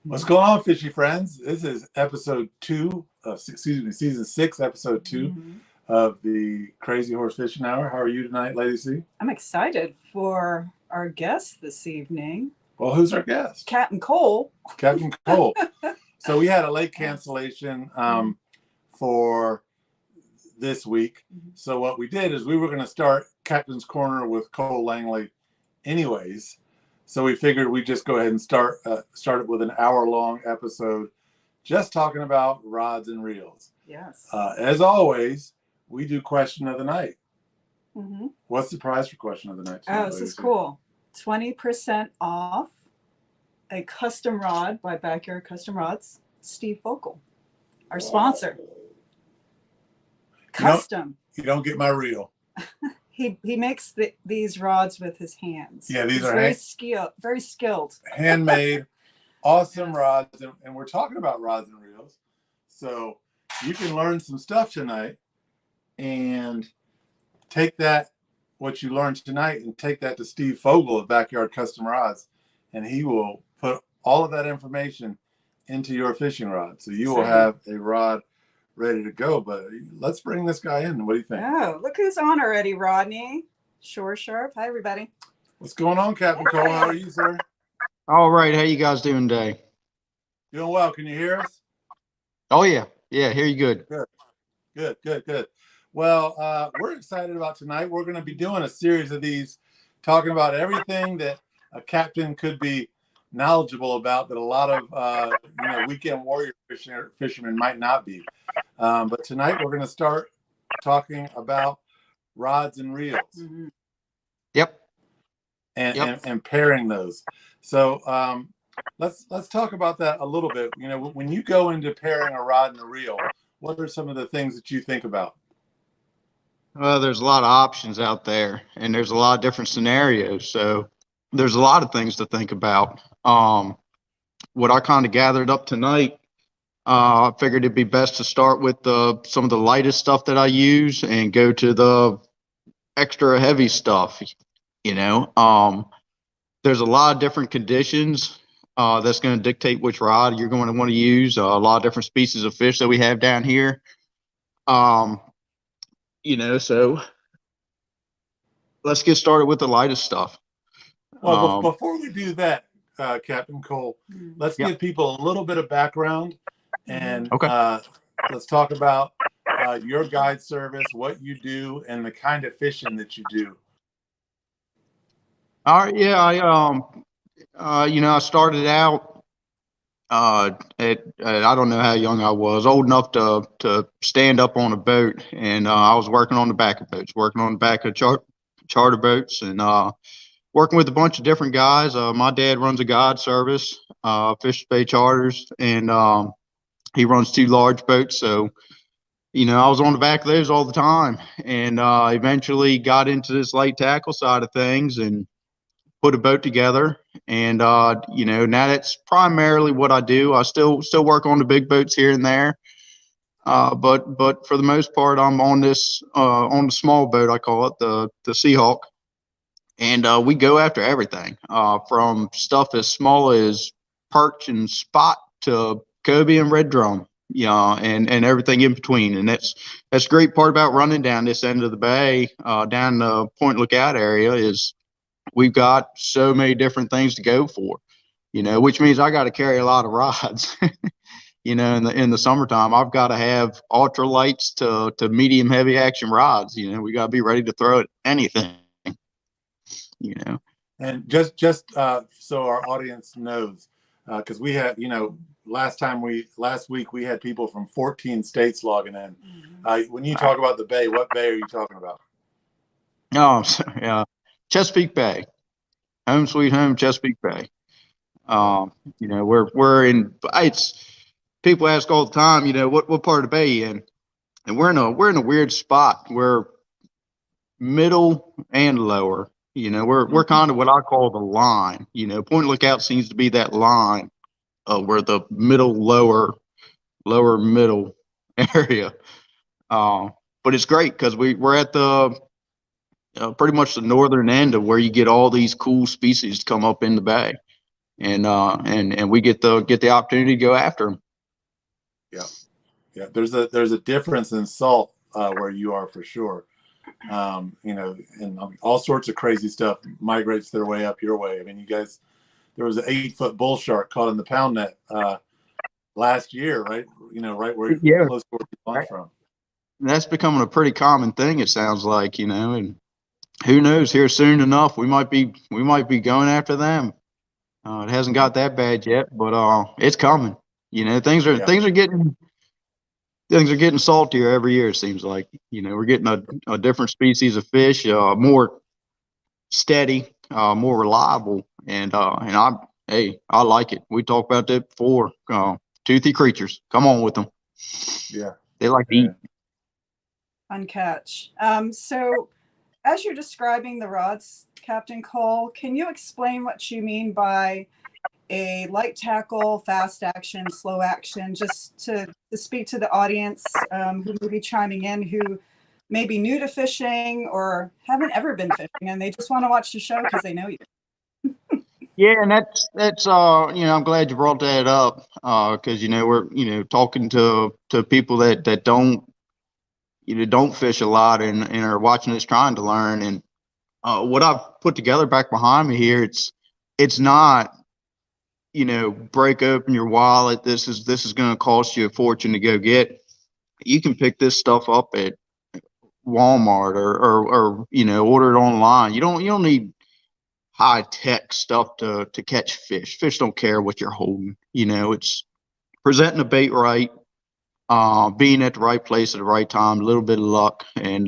What's going on, fishy friends? This is episode 2 of season 6, episode 2 of the Crazyhorse Fishing Hour. How are you tonight, Lady C? I'm excited for our guest this evening. Well, who's our guest? Captain Cole. Captain Cole. So we had a late cancellation for this week. So what we did is we were going to start Captain's Corner with Cole Langley anyways. So we figured we'd just go ahead and start it with an hour-long episode just talking about rods and reels. Yes. As always, we do question of the night. Mm-hmm. What's the prize for question of the night? Oh, this is cool. 20% off a custom rod by Backyard Custom Rods. Steve Vogel, our sponsor. Custom. You don't get my reel. He makes these rods with his hands. Yeah, these are very skilled. Handmade, awesome rods, and we're talking about rods and reels. So you can learn some stuff tonight and take that, what you learned tonight, and take that to Steve Vogel of Backyard Custom Rods, and he will put all of that information into your fishing rod. So you will have a rod ready to go. But let's bring this guy in. What do you think? Oh, look who's on already, Rodney. Shore Sharp. Hi, everybody. What's going on, Captain Cole? How are you, sir? All right. How you guys doing today? Doing well. Can you hear us? Oh, yeah. Yeah, hear you good. Good. Well, we're excited about tonight. We're going to be doing a series of these, talking about everything that a captain could be knowledgeable about that a lot of weekend warrior fishermen might not be. But tonight we're going to start talking about rods and reels. Mm-hmm. Yep. And pairing those. So let's talk about that a little bit. You know, when you go into pairing a rod and a reel, what are some of the things that you think about? Well, there's a lot of options out there, and there's a lot of different scenarios. So there's a lot of things to think about. What I kind of gathered up tonight, I figured it'd be best to start with some of the lightest stuff that I use and go to the extra heavy stuff. You know, there's a lot of different conditions that's going to dictate which rod you're going to want to use. A lot of different species of fish that we have down here. You know, so let's get started with the lightest stuff. Well, before we do that, Captain Cole, let's give people a little bit of background, and let's talk about your guide service, what you do, and the kind of fishing that you do. All right, yeah, I started out at I don't know how young I was, old enough to stand up on a boat, and I was working on the back of boats, working on the back of charter boats, and working with a bunch of different guys. My dad runs a guide service, Fish Bay Charters, and he runs 2 large boats. So, you know, I was on the back of those all the time, and eventually got into this light tackle side of things and put a boat together. And, you know, now that's primarily what I do. I still work on the big boats here and there. But for the most part, I'm on this, on the small boat, I call it the Seahawk. And we go after everything, from stuff as small as perch and spot to cobia and red drum, and everything in between. And that's the great part about running down this end of the bay, down the Point Lookout area, is we've got so many different things to go for, you know, which means I got to carry a lot of rods. You know, in the summertime, I've got to have ultralights to medium heavy action rods. You know, we got to be ready to throw at anything. You know, and just so our audience knows, because we had, you know, last week we had people from 14 states logging in. When you talk about the bay, what bay are you talking about? Oh, yeah, Chesapeake Bay, home sweet home, Chesapeake Bay. You know, we're in. It's people ask all the time, you know, what part of the bay you in, and we're in a weird spot where middle and lower. You know, we're kind of what I call the line. You know, point lookout seems to be that line where the middle, lower middle area. But it's great because we're at the pretty much the northern end of where you get all these cool species to come up in the bay, and we get the opportunity to go after them. Yeah, yeah. There's a difference in salt where you are for sure. You know, and all sorts of crazy stuff migrates their way up your way. I mean, you guys, there was an 8-foot bull shark caught in the pound net last year, right? You know, right where Yeah, close to where you launched from. and that's becoming a pretty common thing. It sounds like, you know, and who knows? Here soon enough, we might be going after them. It hasn't got that bad yet, but it's coming. You know, things are getting saltier every year. It seems like, you know, we're getting a different species of fish, more steady, more reliable, and I like it. We talked about that before. Toothy creatures, come on with them. Yeah, They like to eat. Fun catch. So as you're describing the rods, Captain Cole, can you explain what you mean by a light tackle, fast action, slow action, just to speak to the audience who may be chiming in, who may be new to fishing or haven't ever been fishing, and they just want to watch the show because they know you. Yeah, and that's you know, I'm glad you brought that up because, you know, we're, you know, talking to people that don't, you know, don't fish a lot and are watching us trying to learn. And what I've put together back behind me here, it's not, you know, break open your wallet. This is going to cost you a fortune to go get. You can pick this stuff up at Walmart or you know, order it online. You don't need high tech stuff to catch fish. Fish don't care what you're holding. You know, it's presenting the bait right, being at the right place at the right time, a little bit of luck, and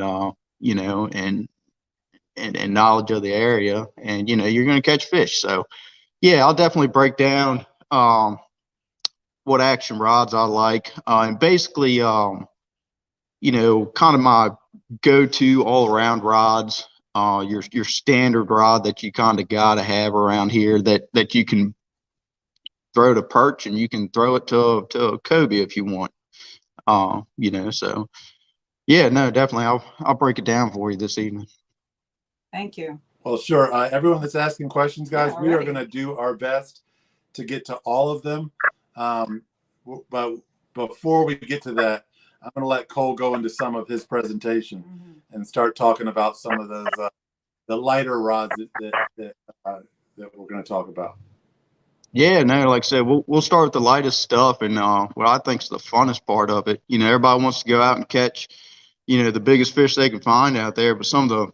you know, and knowledge of the area, and you know, you're going to catch fish. So yeah, I'll definitely break down what action rods I like, and basically, you know, kind of my go-to all-around rods. Your standard rod that you kind of gotta have around here that you can throw to perch and you can throw it to a cobia if you want. You know, so yeah, no, definitely, I'll break it down for you this evening. Thank you. Well, sure. Everyone that's asking questions, guys, Yeah, we are alrighty. going to do our best to get to all of them. But before we get to that, I'm going to let Cole go into some of his presentation and start talking about some of those the lighter rods that we're going to talk about. Yeah, no, like I said, we'll start with the lightest stuff, and what I think is the funnest part of it. You know, everybody wants to go out and catch, you know, the biggest fish they can find out there, but some of the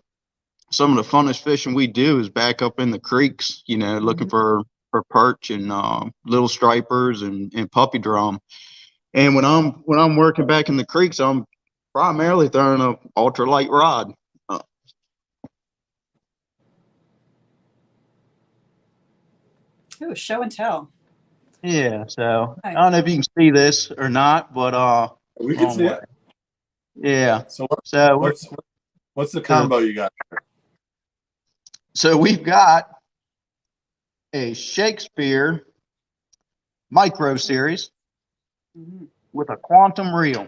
funnest fishing we do is back up in the creeks, you know, looking for perch and little stripers and puppy drum. And when I'm working back in the creeks, I'm primarily throwing a ultralight rod. Ooh, show and tell. Yeah, so I don't know if you can see this or not, but We can see it. Yeah. So what's the combo you got there? So we've got a Shakespeare micro series with a quantum reel.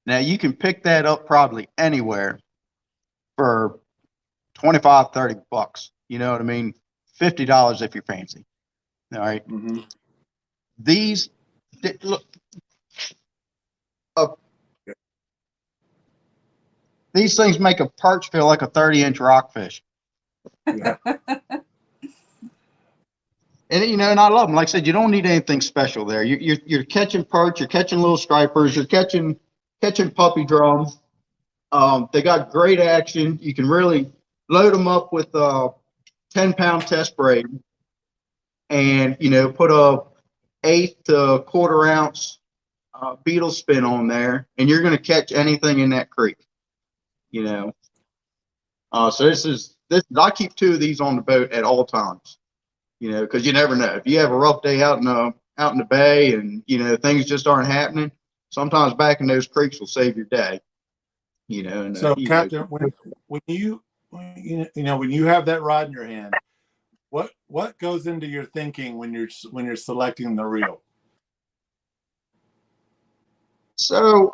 Now you can pick that up probably anywhere for 25, 30 bucks. You know what I mean? $50 if you're fancy. All right. These look. These things make a perch feel like a 30-inch rockfish. Yeah. And you know, and I love them. Like I said, you don't need anything special there. You're catching perch, you're catching little stripers, you're catching puppy drums. They got great action. You can really load them up with a 10-pound test braid, and you know, put a 1/8 to 1/4 ounce beetle spin on there, and you're going to catch anything in that creek. You know, so this. I keep 2 of these on the boat at all times. You know, because you never know. If you have a rough day out in the bay, and you know things just aren't happening, sometimes back in those creeks will save your day. And So, Captain, when you have that rod in your hand, what goes into your thinking when you're selecting the reel? So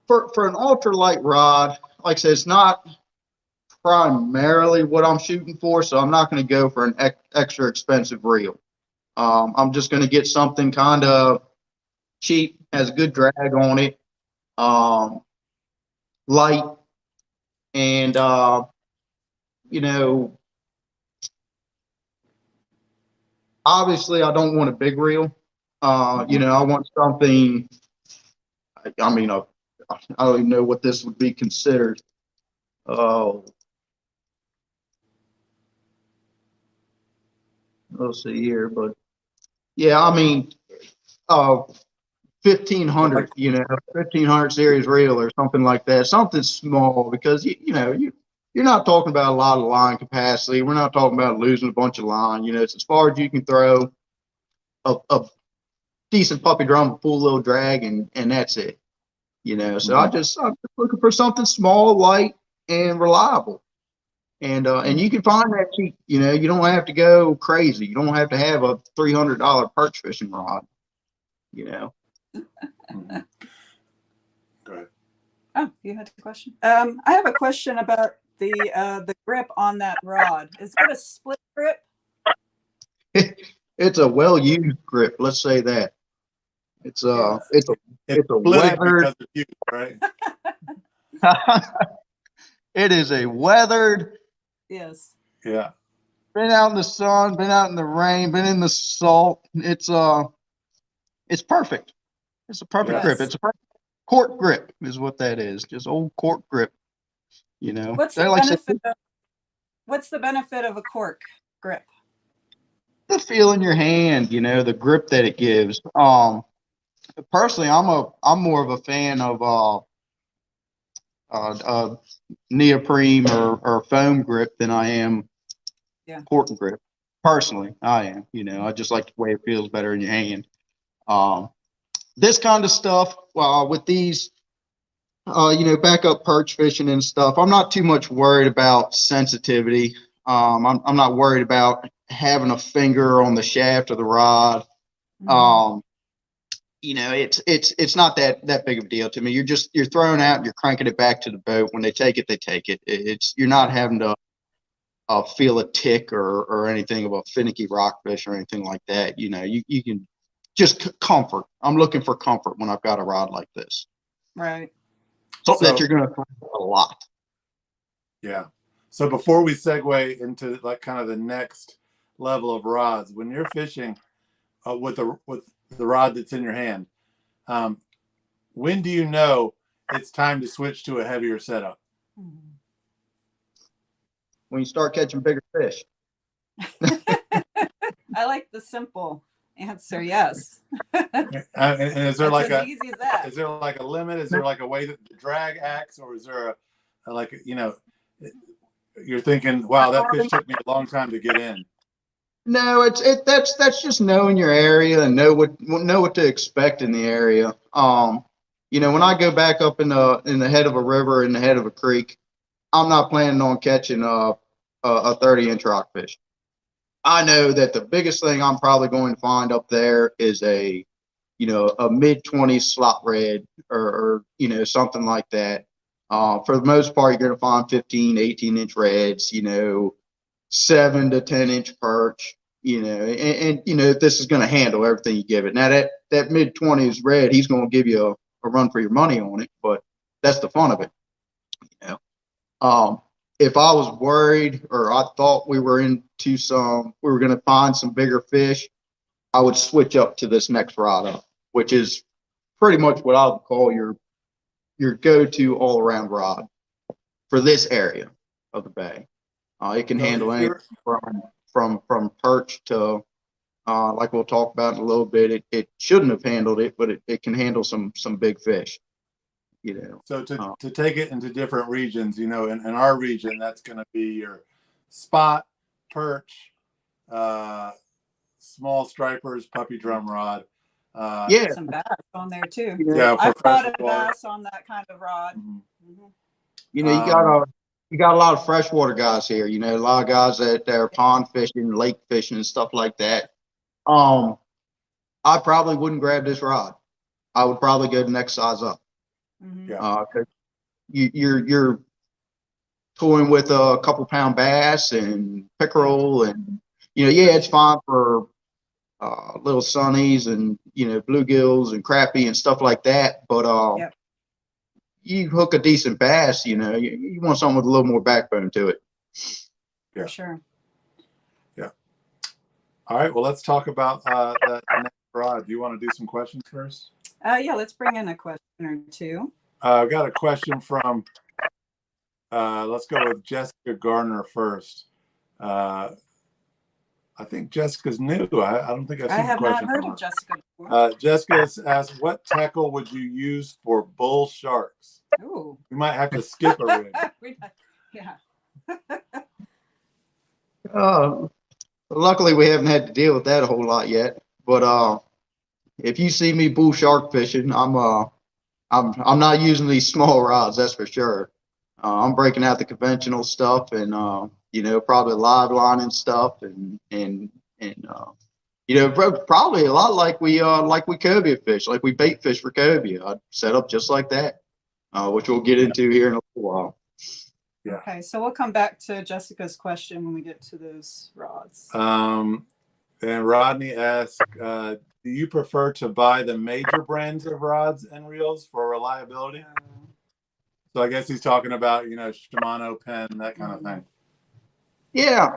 for an ultralight rod, like I said, it's not primarily what I'm shooting for, so I'm not going to go for an extra expensive reel. I'm just going to get something kind of cheap, has a good drag on it, light, and obviously I don't want a big reel. I want something. I mean, I don't even know what this would be considered. Let's see here, but yeah, I mean, 1500, 1500 series reel or something like that, something small, because you're not talking about a lot of line capacity. We're not talking about losing a bunch of line. It's as far as you can throw a decent puppy drum, full little drag, and that's it. So I'm just looking for something small, light, and reliable. And you can find that cheap. You don't have to go crazy. You don't have to have a $300 perch fishing rod. Mm-hmm. Go ahead. Oh, you had a question? I have a question about the grip on that rod. Is it a split grip? It's a well-used grip. Let's say that. It's a splitting weathered. because of you, right? It is a weathered. Yes. Yeah. Been out in the sun, been out in the rain, been in the salt. It's perfect. It's a perfect grip. Yes. It's a perfect cork grip is what that is. Just old cork grip. What's the benefit of a cork grip? The feel in your hand, the grip that it gives. Personally, I'm more of a fan of neoprene or foam grip than I am cork grip. Personally, I am. I just like the way it feels better in your hand. This kind of stuff, with these, backup perch fishing and stuff, I'm not too much worried about sensitivity. I'm not worried about having a finger on the shaft of the rod. It's not that big of a deal to me. You're throwing out, you're cranking it back to the boat. When they take it, they take it. You're not having to feel a tick or anything about finicky rockfish or anything like that. You can just comfort. I'm looking for comfort when I've got a rod like this. Right. Something that you're going to throw a lot. Yeah. So before we segue into like kind of the next level of rods, when you're fishing with the rod that's in your hand, when do you know it's time to switch to a heavier setup? When you start catching bigger fish. I like the simple answer. Yes. And is there like as easy as that? Is there like a limit? Is there like a way that the drag acts, or is there you're thinking, wow, that fish took me a long time to get in? No, that's just knowing your area and know what to expect in the area. When I go back up in the head of a river, in the head of a creek, I'm not planning on catching a 30-inch rockfish. I know that the biggest thing I'm probably going to find up there is a mid-20s slot red or something like that. For the most part, you're going to find 15, 18-inch reds, 7 to 10-inch perch, and this is going to handle everything you give it. Now that mid-20s red, he's going to give you a run for your money on it, but that's the fun of it. If I was worried or I thought we were going to find some bigger fish, I would switch up to this next rod up, which is pretty much what I would call your go-to all-around rod for this area of the bay. It can handle anything from perch to, like we'll talk about in a little bit. It shouldn't have handled it, but it can handle some big fish. So to take it into different regions, in our region, that's going to be your spot, perch, small stripers, puppy drum rod. Yeah, Some bass on there too. you know, Yeah, for I've caught a freshwater. bass on that kind of rod. Mhm. Mhm. you know, Um, you got a lot of freshwater guys here. You know, a lot of guys that are pond fishing, lake fishing, and stuff like that. I probably wouldn't grab this rod. I would probably go the next size up. Mhm. Yeah. 'Cause you're toying with a couple pound bass and pickerel, and yeah, it's fine for little sunnies and bluegills and crappie and stuff like that. But Yep, you hook a decent bass, you want something with a little more backbone to it. Yeah. for sure. Yeah. All right. Well, let's talk about that next rod. Do you want to do some questions first? Yeah, let's bring in a question or two. I've got a question from, let's go with Jessica Garner first. I think Jessica's new. I don't think I've I seen a have not question heard from of Jessica before. her. Jessica asked, what tackle would you use for bull sharks? Ooh. We might have to skip a rig. Yeah. Luckily, we haven't had to deal with that a whole lot yet. But if you see me bull shark fishing, I'm not using these small rods, that's for sure. I'm breaking out the conventional stuff and probably live lining stuff and probably a lot like we cobia fish, like we bait fish for cobia. I'd set up just like that, which we'll get into here in a little while. Yeah. Okay, so we'll come back to Jessica's question when we get to those rods. And Rodney asked, do you prefer to buy the major brands of rods and reels for reliability? So I guess he's talking about, Shimano, Penn, that kind of thing. Yeah.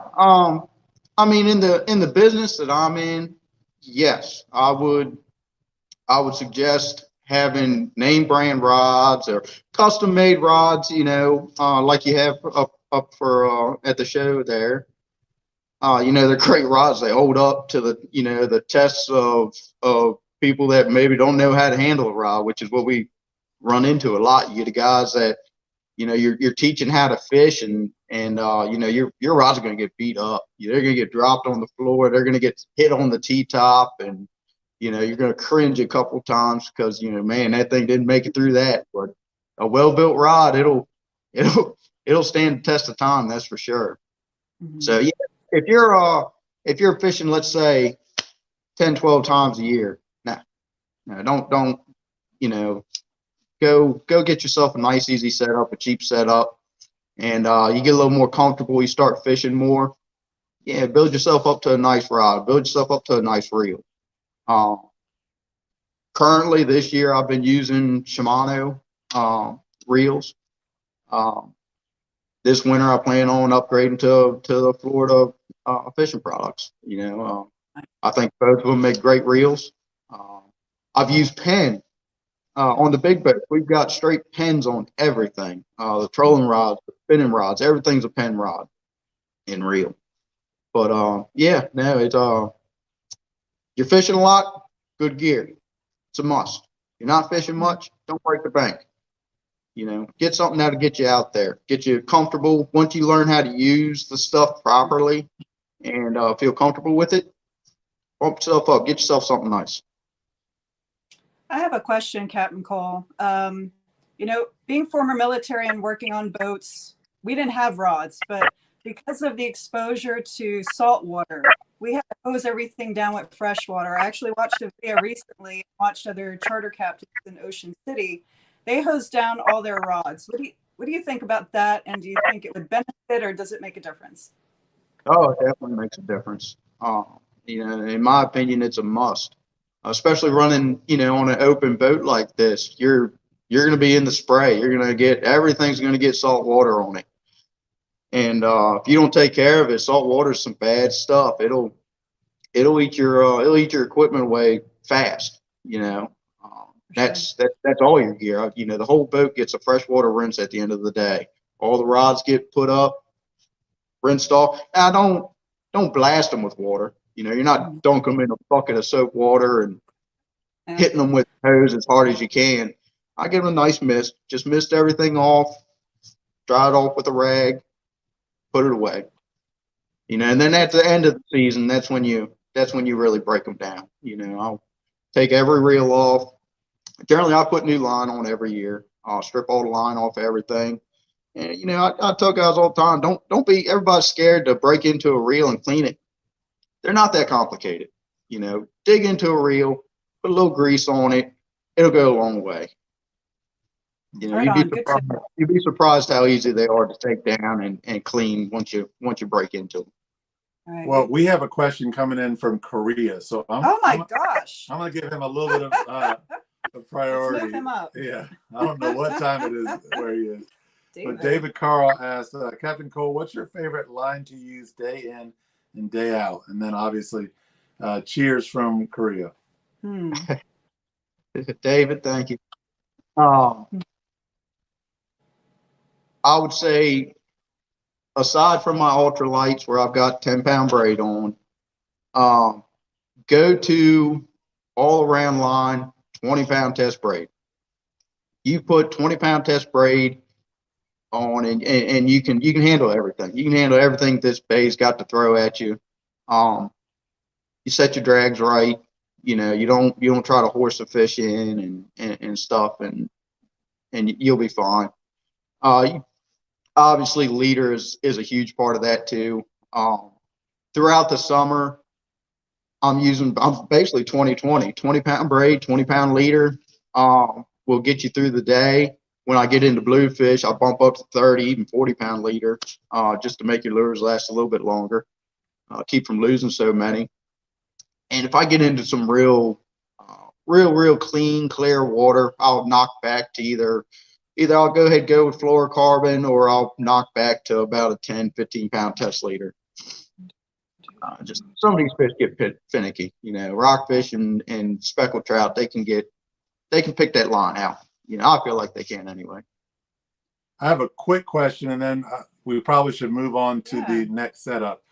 I mean, in the business that I'm in, yes, I would suggest having name brand rods or custom made rods, like you have up for at the show there. They're great rods. They hold up to the tests of people that maybe don't know how to handle a rod, which is what we run into a lot. You get the guys that you're teaching how to fish, and your rods are going to get beat up. They're going to get dropped on the floor. They're going to get hit on the T-top, and you're going to cringe a couple times because man, that thing didn't make it through that. But a well-built rod, it'll stand the test of time, that's for sure. Mm-hmm. So yeah, if you're fishing, let's say 10, 12 times a year, don't go get yourself a nice easy setup, a cheap setup, and you get a little more comfortable. You start fishing more. Yeah, build yourself up to a nice rod. Build yourself up to a nice reel. Currently, this year, I've been using Shimano reels. This winter, I plan on upgrading to the Florida fishing products. I think both of them make great reels. I've used Penn on the big boat. We've got straight Penns on everything. The trolling rods, the spinning rods, everything's a Penn rod and reel. But yeah, no, it's you're fishing a lot, good gear. It's a must. You're not fishing much, don't break the bank. Get something that'll get you out there, get you comfortable. Once you learn how to use the stuff properly and feel comfortable with it, bump yourself up, get yourself something nice. I have a question, Captain Cole. Being former military and working on boats, we didn't have rods, but because of the exposure to salt water, we had to hose everything down with fresh water. I actually watched a video recently, watched other charter captains in Ocean City. They hose down all their rods. What do you think about that? And do you think it would benefit or does it make a difference? Oh, it definitely makes a difference. In my opinion, it's a must, especially running, on an open boat like this. You're going to be in the spray. Everything's going to get salt water on it. And if you don't take care of it, salt water is some bad stuff. It'll eat your equipment away fast. That's all your gear. The whole boat gets a freshwater rinse at the end of the day. All the rods get put up, rinsed off. Now, don't blast them with water. You're not dunking them in a bucket of soap water and hitting them with a hose as hard as you can. I give them a nice mist. Just mist everything off, dry it off with a rag, put it away. And then at the end of the season, that's when you really break them down. take every reel off. Generally, I put new line on every year. I'll strip all the line off everything. And, you know, I tell guys all the time, don't be, everybody's scared to break into a reel and clean it. They're not that complicated. You know, dig into a reel, put a little grease on it. It'll go a long way. You know, Right on. Good tip. you'd be surprised how easy they are to take down and clean once you break into them. Right. Well, we have a question coming in from Korea, so Oh my gosh. I'm gonna give him a little bit of a priority. Let's move him up. Yeah, I don't know what time it is where he is. David. But David Carl asked, Captain Cole, what's your favorite line to use day in and day out? And then obviously, cheers from Korea. David, thank you. I would say, aside from my ultralights where I've got 10-pound braid on, go to all around line 20-pound test braid. You put 20-pound test braid on, and you can handle everything. You can handle everything this bay's got to throw at you. You set your drags right. You know, you don't try to horse the fish in and stuff, and you'll be fine. Obviously, leader is a huge part of that too. Throughout the summer, I'm basically 20-pound braid, 20-pound leader. Will get you through the day. When I get into bluefish, I bump up to 30, even 40-pound leader, just to make your lures last a little bit longer, keep from losing so many. And if I get into some real clean, clear water, I'll knock back to either I'll go ahead and go with fluorocarbon, or I'll knock back to about a 10-15-pound test leader. Just some of these fish get finicky, you know, rockfish and speckled trout, they can pick that line out. You know, I feel like they can anyway. I have a quick question, and then we probably should move on to the next setup.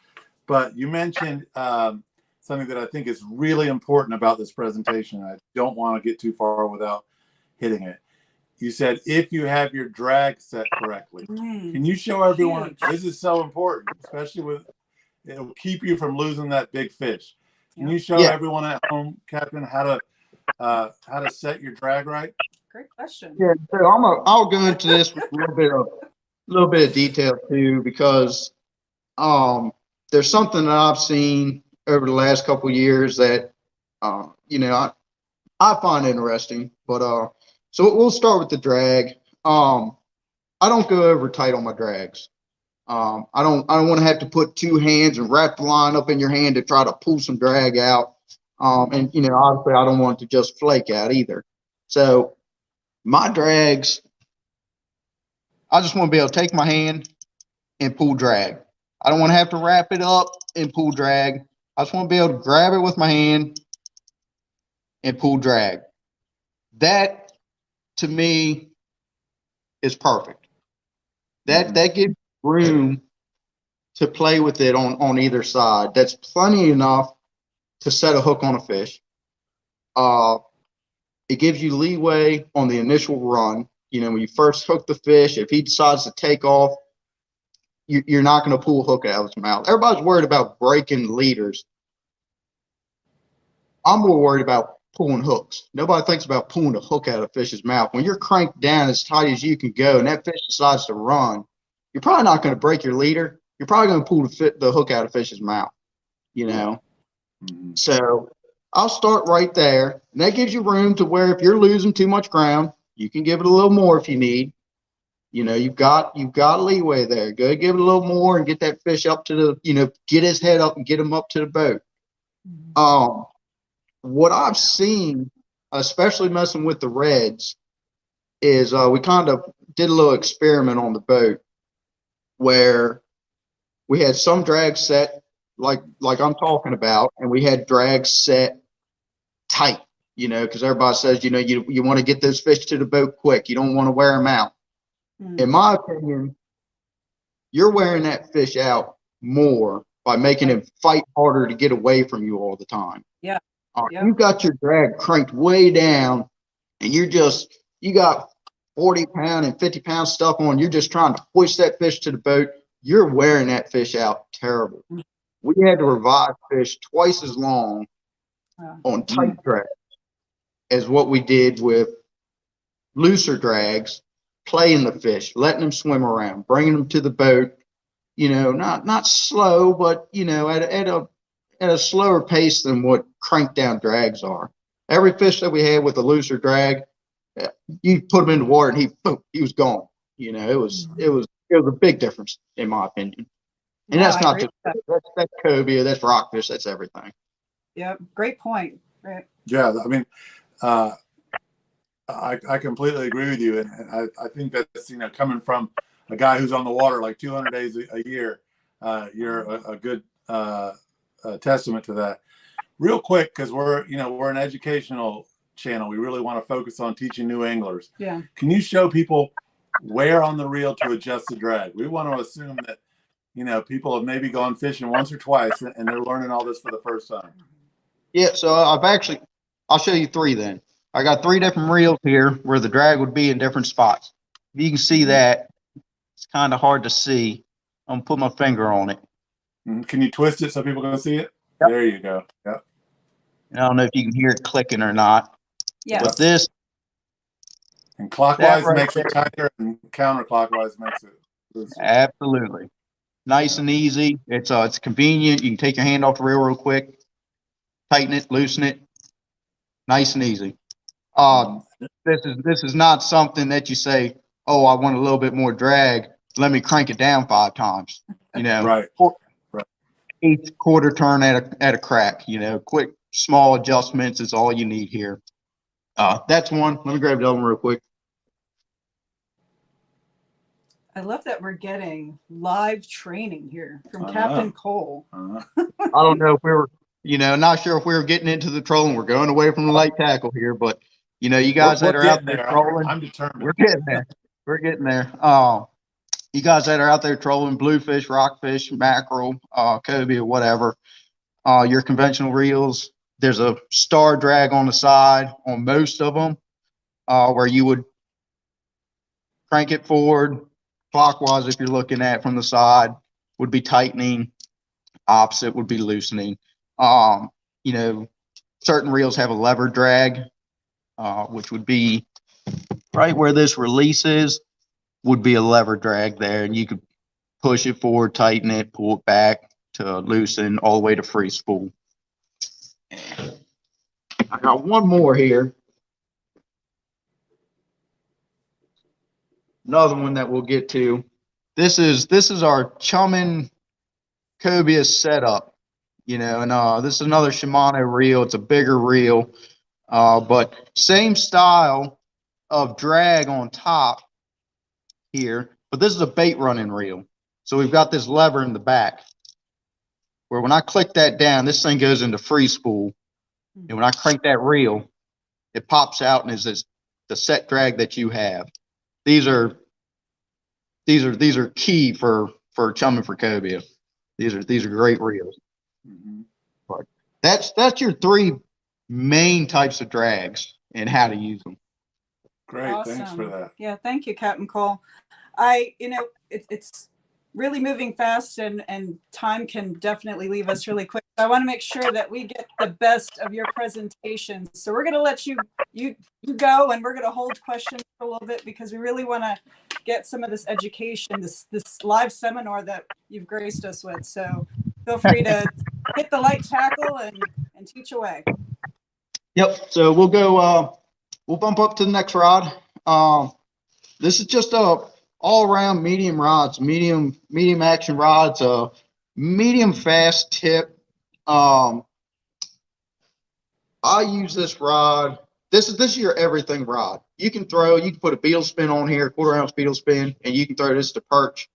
But you mentioned something that I think is really important about this presentation. I don't want to get too far without hitting it. You said if you have your drag set correctly. Can you show everyone? This is so important, especially with it'll keep you from losing that big fish. Can you show everyone at home, Captain, how to set your drag right? Great question. Yeah, so I'll go into this with a little bit of detail too, because there's something that I've seen over the last couple of years that you know, I find interesting. But so we'll start with the drag. I don't go over tight on my drags. I don't want to have to put two hands and wrap the line up in your hand to try to pull some drag out. And you know, obviously I don't want it to just flake out either. So my drags, I just want to be able to take my hand and pull drag. I don't want to have to wrap it up and pull drag. I just want to be able to grab it with my hand and pull drag. That, to me, is perfect. That gives room to play with it on either side. That's plenty enough to set a hook on a fish. It gives you leeway on the initial run. You know, when you first hook the fish, if he decides to take off, you're not going to pull a hook out of his mouth. Everybody's worried about breaking leaders. I'm more worried about pulling hooks. Nobody thinks about pulling a hook out of a fish's mouth. When you're cranked down as tight as you can go and that fish decides to run, you're probably not going to break your leader. You're probably going to pull the hook out of fish's mouth, you know. So I'll start right there. And that gives you room to where if you're losing too much ground, you can give it a little more if you need. You know, you've got leeway there. Go give it a little more and get that fish up to the, you know, get his head up and get him up to the boat. What I've seen, especially messing with the reds, is we kind of did a little experiment on the boat where we had some drag set like I'm talking about, and we had drag set tight, you know, because everybody says, you know, you want to get those fish to the boat quick. You don't want to wear them out. In my opinion, you're wearing that fish out more by making him fight harder to get away from you all the time. You've got your drag cranked way down, and you got 40-pound and 50-pound stuff on. You're just trying to push that fish to the boat. You're wearing that fish out terrible. We had to revive fish twice as long on tight drag. as what we did with looser drags, playing the fish, letting them swim around, bringing them to the boat, not slow, but, at a slower pace than what crank down drags are. Every fish that we had with a looser drag, you put him in the water and he was gone. It was a big difference in my opinion. And No, that's I not agree just with that's cobia, that's rockfish, that's everything. Yep. Great point. Right. Yeah, I mean, I completely agree with you, and I think that's coming from a guy who's on the water like 200 days a year. You're a good testament to that. Real quick, because we're an educational channel. We really want to focus on teaching new anglers. Yeah. Can you show people where on the reel to adjust the drag? We want to assume that people have maybe gone fishing once or twice and they're learning all this for the first time. Yeah, so I'll show you three then. I got three different reels here where the drag would be in different spots. If you can see that, it's kind of hard to see. I'm gonna put my finger on it. Can you twist it so people can see it? Yep. There you go. Yep. I don't know if you can hear it clicking or not. Yes. But this and clockwise right makes there. it tighter, and counterclockwise makes it looser. Absolutely. Nice and easy. It's convenient. You can take your hand off the reel real quick, tighten it, loosen it. Nice and easy. This is not something that you say, oh, I want a little bit more drag. Let me crank it down 5 times. Right. Each quarter turn at a crack. Quick, small adjustments is all you need here. That's one. Let me grab the other one real quick. I love that we're getting live training here from Captain Cole. I don't know if we were, not sure if we were getting into the trolling. We're going away from the light tackle here, but you guys that are out there trolling, I'm determined. we're getting there. We're getting there. You guys that are out there trolling bluefish, rockfish, mackerel, cobia, whatever, your conventional reels, there's a star drag on the side on most of them, where you would crank it forward clockwise. If you're looking at it from the side, would be tightening. Opposite would be loosening. Certain reels have a lever drag, which would be right where this release is, would be a lever drag there, and you could push it forward, tighten it, pull it back to loosen all the way to free spool. I got one more here. Another one that we'll get to. This is our chumming cobia setup, and this is another Shimano reel. It's a bigger reel, but same style of drag on top here, but this is a bait running reel. So we've got this lever in the back where when I click that down, this thing goes into free spool. And when I crank that reel, it pops out and is the set drag that you have. These are key for chumming for cobia. These are great reels. But that's your three main types of drags and how to use them. Great, Awesome. Thanks for that. Yeah, thank you, Captain Cole. It's really moving fast, and time can definitely leave us really quick. I want to make sure that we get the best of your presentation. So we're going to let you go, and we're going to hold questions for a little bit because we really want to get some of this education, this live seminar that you've graced us with. So feel free to hit the light tackle and teach away. Yep. So we'll go. We'll bump up to the next rod. This is just a all-around medium rods, medium action rods, medium fast tip. I use this rod. This is your everything rod. You can put a beetle spin on here, 1/4 ounce beetle spin, and you can throw this to perch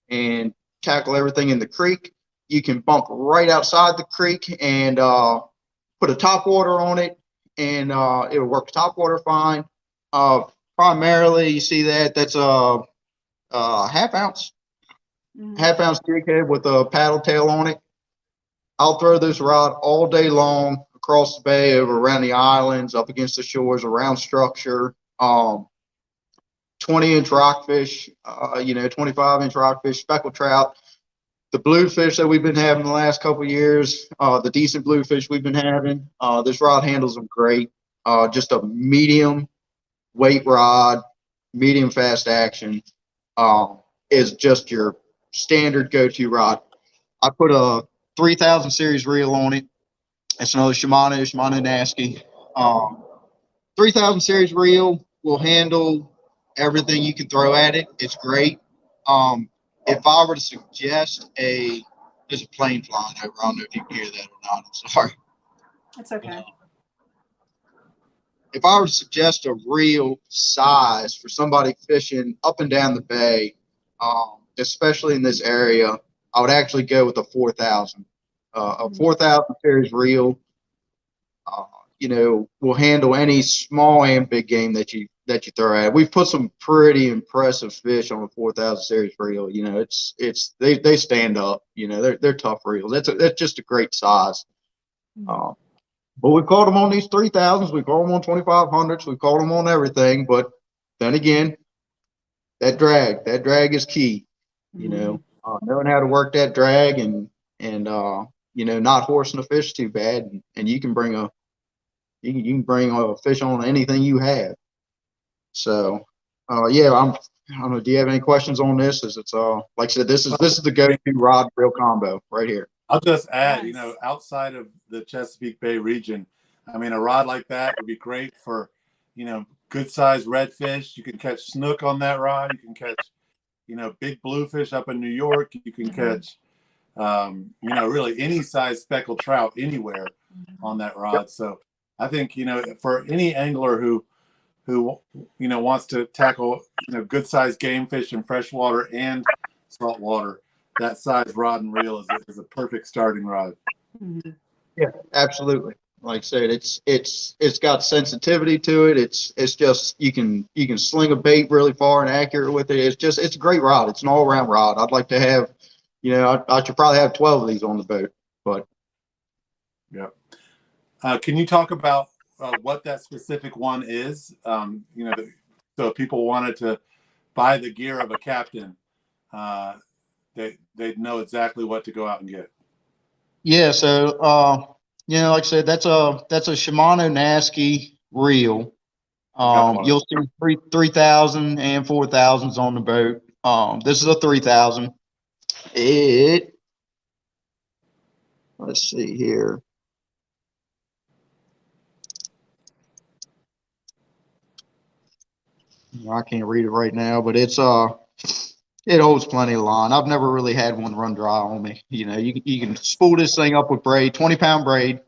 and tackle everything in the creek. You can bump right outside the creek and put a top water on it, and it'll work top water fine. Primarily, you see that's a half ounce jig head with a paddle tail on it. I'll throw this rod all day long across the bay, over around the islands, up against the shores, around structure. 20-inch rockfish, 25-inch rockfish, speckled trout. The bluefish that we've been having the last couple of years, the decent bluefish we've been having, this rod handles them great. just a medium weight rod, medium fast action, is just your standard go-to rod. I put a 3000 series reel on it. It's another Shimano Nasky. 3000 series reel will handle everything you can throw at it. It's great. If I were to suggest there's a plane flying over. I don't know if you can hear that or not. I'm sorry. It's okay. If I were to suggest a reel size for somebody fishing up and down the bay, especially in this area, I would actually go with a 4000. A 4000 series reel, will handle any small and big game that you throw at it. We've put some pretty impressive fish on a 4000 series reel. They stand up. They're tough reels. That's just a great size. But we caught them on these 3000s. We caught them on 2500s. We caught them on everything. But then again, that drag is key. Knowing how to work that drag and not horsing the fish too bad, and you can bring a fish on anything you have. So, I don't know. Do you have any questions on this? It's like I said, this is the go-to rod reel combo right here. I'll just add, Nice. Outside of the Chesapeake Bay region, I mean, a rod like that would be great for, good sized redfish. You can catch snook on that rod. You can catch, big bluefish up in New York. You can catch, really any size speckled trout anywhere on that rod. So I think, for any angler who wants to tackle, good sized game fish in freshwater and saltwater, that size rod and reel is a perfect starting rod. Yeah, absolutely. Like I said, it's got sensitivity to it. It's just you can sling a bait really far and accurate with it. It's a great rod. It's an all around rod. I'd like to have, I should probably have 12 of these on the boat. But yeah, can you talk about what that specific one is? So if people wanted to buy the gear of a captain, they'd know exactly what to go out and get. yeah, so like I said, that's a Shimano Nasky reel. You'll see 3000 and 4000s on the boat. This is a 3000. Let's see here. I can't read it right now, but it holds plenty of line. I've never really had one run dry on me. You can spool this thing up with braid, 20-pound braid.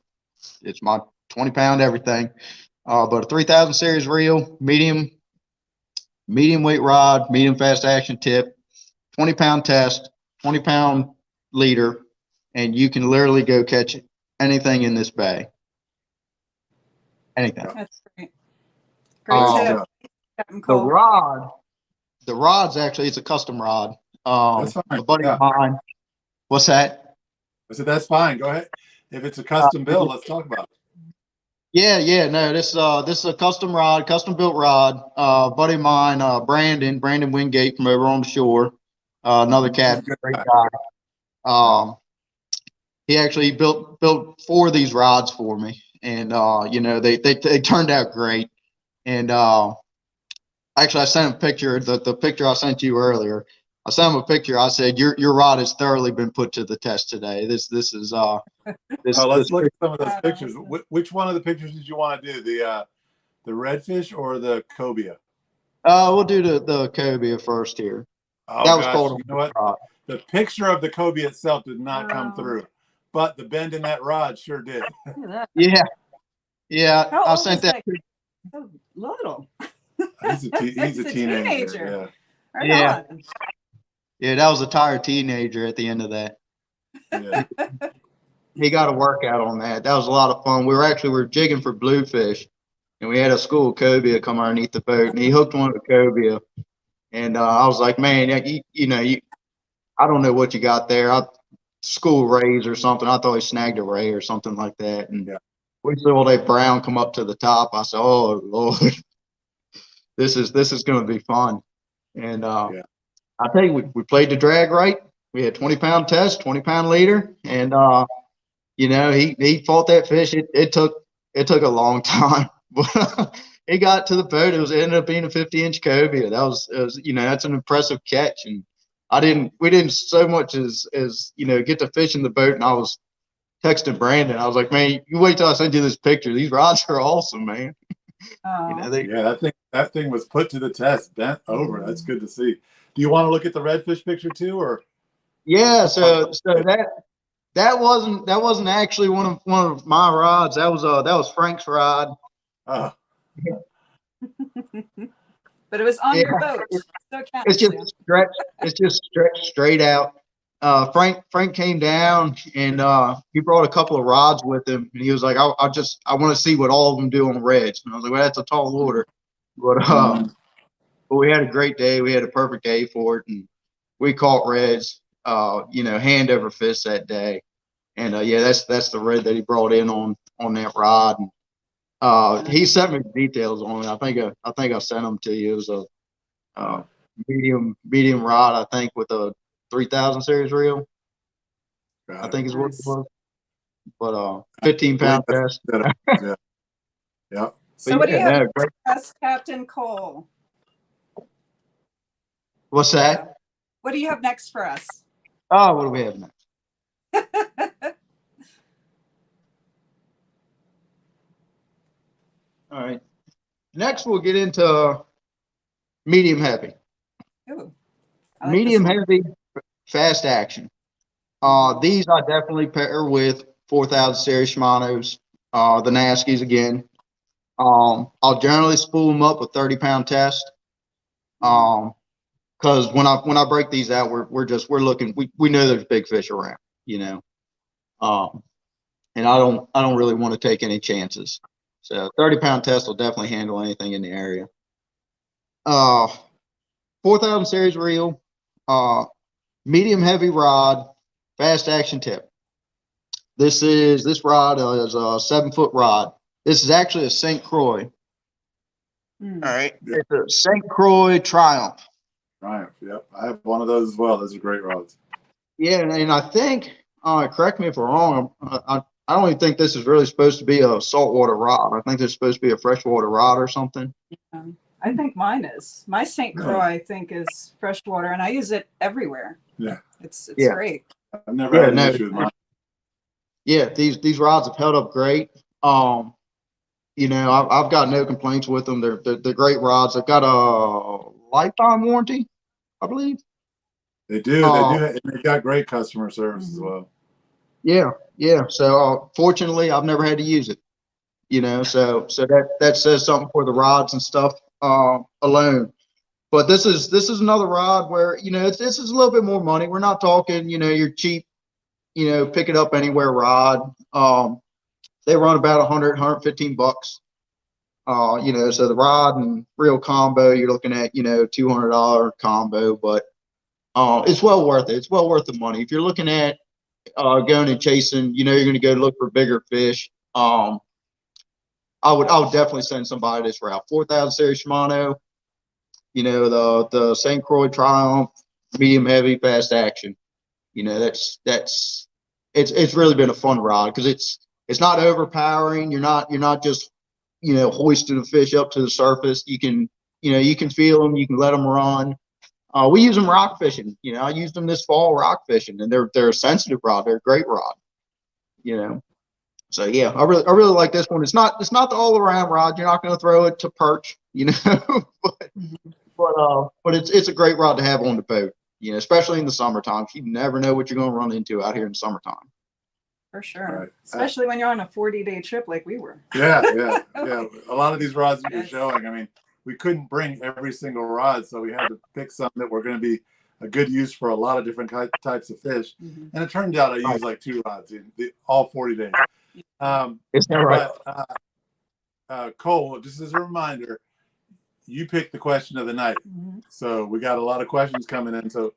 It's my 20-pound everything. But a 3000 series reel, medium weight rod, medium fast action tip, 20-pound test, 20-pound leader, and you can literally go catch anything in this bay. Anything. That's great. Great tip. Captain Cole. The rod's actually, it's a custom rod. That's fine. A buddy of mine. What's that? I said, that's fine. Go ahead. If it's a custom build, let's talk about it. Yeah. No, this is a custom rod, custom built rod. Buddy of mine, Brandon Wingate from over on the shore. Another cat, great guy. He actually built 4 of these rods for me, and they turned out great. And actually, I sent him a picture. The picture I sent you earlier. I sent him a picture. I said, "Your rod has thoroughly been put to the test today. This is this." Let's look at some of those pictures. Which one of the pictures did you want to do? The redfish or the cobia? We'll do the cobia first here. Oh, that was cool. You know what? The picture of the cobia itself did not come through, but the bend in that rod sure did. Yeah. I sent that. So little. He's a teenager. Yeah. Yeah, that was a tired teenager at the end of that. Yeah. He got a workout on that. That was a lot of fun. We were jigging for bluefish, and we had a school cobia come underneath the boat, and he hooked one of the cobia. And I was like, man, I don't know what you got there. School rays or something. I thought he snagged a ray or something like that. And we saw that brown come up to the top. I said, oh Lord, this is going to be fun. And I tell you, we played the drag right. We had 20-pound test, 20-pound leader, and he fought that fish. It took a long time, But he got to the boat. It ended up being a 50-inch cobia. That's an impressive catch. And we didn't so much as get to fish in the boat. And I was texting Brandon. I was like, man, you wait till I send you this picture. These rods are awesome, man. Oh. Yeah, that thing was put to the test, bent over. That's good to see. Do you want to look at the redfish picture too, or? Yeah, so that wasn't actually one of my rods. That was Frank's rod. Oh. But it was on your boat. So It's just stretched straight out. Frank came down and he brought a couple of rods with him, and he was like, I want to see what all of them do on the reds. And I was like, well, that's a tall order, but we had a great day. We had a perfect day for it, and we caught reds, hand over fist that day. And that's the red that he brought in on that rod. And he sent me the details on it. I think I sent them to you. It was a medium rod, I think, with a 3000 series reel. I think is what it was. But 15-pound test. Yeah. So what do you have next, Captain Cole? What's that? What do you have next for us? Oh, what do we have next? All right. Next, we'll get into medium heavy. Ooh, medium heavy, fast action. These I definitely pair with 4000 series Shimano's, the Naskies again. I'll generally spool them up with 30-pound test. Because when I break these out, we're looking. We know there's big fish around, and I don't really want to take any chances. So 30-pound test will definitely handle anything in the area. 4000 series reel, medium heavy rod, fast action tip. This rod is a 7-foot rod. This is actually a St. Croix. All right, it's a St. Croix Triumph. Triumph, yep. I have one of those as well. Those are great rods. Yeah, and I think, correct me if I'm wrong, I don't even think this is really supposed to be a saltwater rod. I think this is supposed to be a freshwater rod or something. I think mine is. My St. Croix, I think, is freshwater, and I use it everywhere. Yeah. It's great. I've never had an issue with mine. Yeah, these rods have held up great. I've got no complaints with them. They're great rods. They've got a lifetime warranty, I believe. They do. And they've got great customer service as well. Yeah. So fortunately, I've never had to use it. So that says something for the rods and stuff alone. But this is another rod where this is a little bit more money. We're not talking your cheap pick it up anywhere rod. They run about $115. So the rod and reel combo, you're looking at $200 combo, but it's well worth it. It's well worth the money. If you're looking at going and chasing, you're going to go look for bigger fish. I would definitely send somebody this route. 4000 series Shimano, the St. Croix Triumph, medium heavy, fast action. It's really been a fun rod because it's not overpowering. You're not just hoisting the fish up to the surface. You can feel them. You can let them run. We use them rock fishing. I used them this fall rock fishing, and they're a sensitive rod. They're a great rod. So yeah, I really like this one. It's not the all around rod. You're not going to throw it to perch, but it's a great rod to have on the boat. Especially in the summertime. You never know what you're going to run into out here in the summertime. For sure. Right. Especially when you're on a 40-day trip like we were. Yeah. A lot of these rods that you're showing, I mean, we couldn't bring every single rod, so we had to pick some that were going to be a good use for a lot of different types of fish. And it turned out I used like 2 rods in all 40 days. Is that right? But, Cole, just as a reminder, you picked the question of the night. So we got a lot of questions coming in. So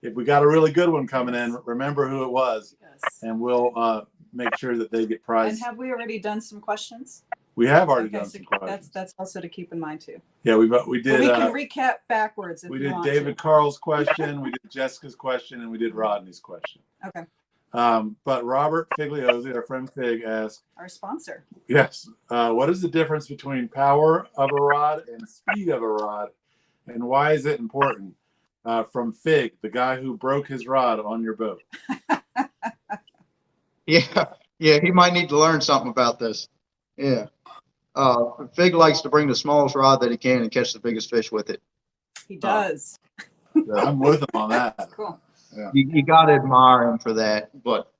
if we got a really good one coming in, remember who it was, and we'll make sure that they get prized. And have we already done some questions? We have already done some questions. That's also to keep in mind too. Yeah, we did. Well, we can recap backwards. We did David Carl's question, we did Jessica's question, and we did Rodney's question. Okay. But Robert Figliozzi, our friend Fig, asked, Our sponsor. yes, what is the difference between power of a rod and speed of a rod, and why is it important? From Fig, the guy who broke his rod on your boat. Yeah, yeah, he might need to learn something about this. Yeah. Fig likes to bring the smallest rod that he can and catch the biggest fish with it. He does. I'm with him on that. That's cool. Yeah. You got to admire him for that. But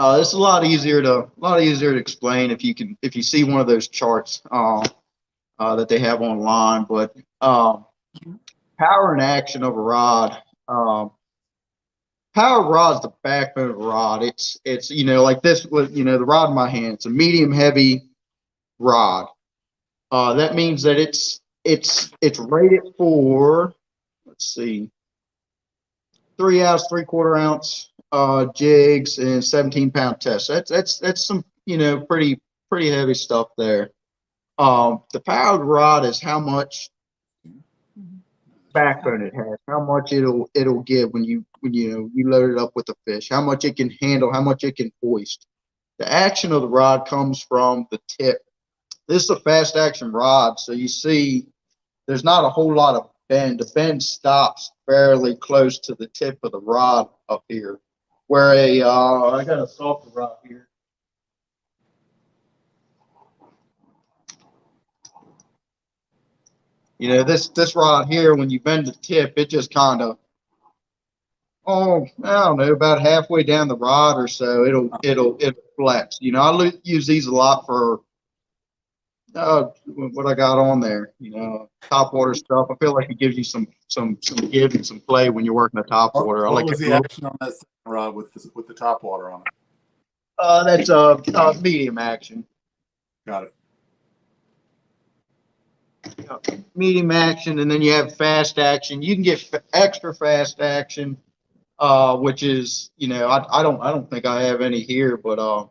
it's a lot easier to explain if you see one of those charts that they have online. But power and action of a rod. Power rod is the backbone of a rod. It's like this with the rod in my hand. It's a medium heavy rod. That means that it's rated for, let's see, 3 ounce, 3/4 ounce jigs and 17-pound tests. That's some pretty heavy stuff there. The power of the rod is how much backbone it has, how much it'll give when you load it up with the fish, how much it can handle, how much it can hoist. The action of the rod comes from the tip. This is a fast action rod, so you see there's not a whole lot of bend. The bend stops fairly close to the tip of the rod up here. Where I got a softer rod here. This rod here, when you bend the tip, it just kind of, I don't know, about halfway down the rod or so, it'll flex. I use these a lot for what I got on there, top water stuff. I feel like it gives you some give and some play when you're working the top water. What was the action on that second rod with the top water on it? That's medium action. Got it. Medium action, and then you have fast action. You can get extra fast action, which is I don't think I have any here, but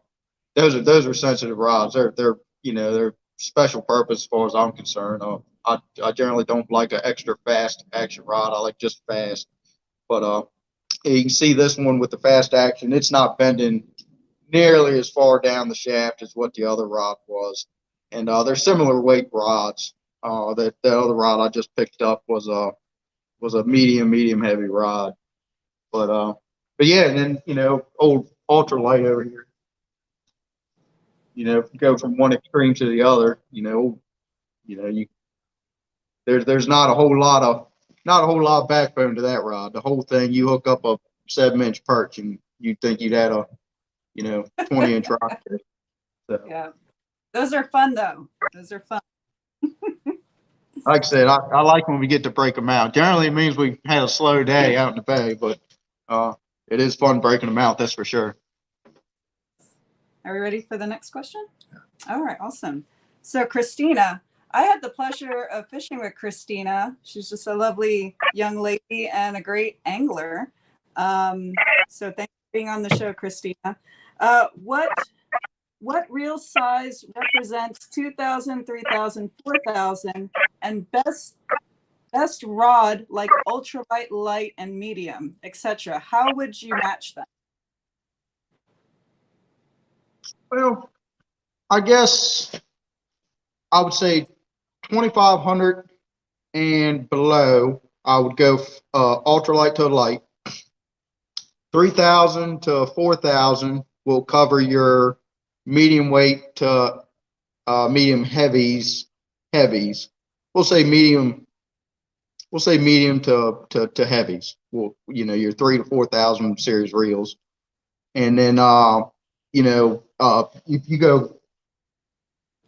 those are sensitive rods. They're special purpose as far as I'm concerned. I generally don't like an extra fast action rod. I like just fast. But you can see this one with the fast action. It's not bending nearly as far down the shaft as what the other rod was. And they're similar weight rods. The other rod I just picked up was a medium heavy rod. But yeah, and then old ultralight over here. Go from one extreme to the other. There's not a whole lot of backbone to that rod. The whole thing, you hook up a 7-inch perch and you'd think you'd had a 20-inch rod. So. Yeah, those are fun though. Those are fun. Like I said, I like when we get to break them out. Generally, it means we had a slow day out in the bay, but it is fun breaking them out. That's for sure. Are we ready for the next question? Yeah. All right, awesome. So Christina, I had the pleasure of fishing with Christina. She's just a lovely young lady and a great angler. So thanks for being on the show, Christina. What reel size represents 2,000, 3,000, 4,000, and best rod like ultralight, light, and medium, etc.? How would you match them? Well, I guess I would say 2,500 and below. I would go ultralight to light. 3,000 to 4,000 will cover your medium weight to medium heavies. We'll say medium to heavies. Well, your 3,000 to 4,000 series reels, and then if you go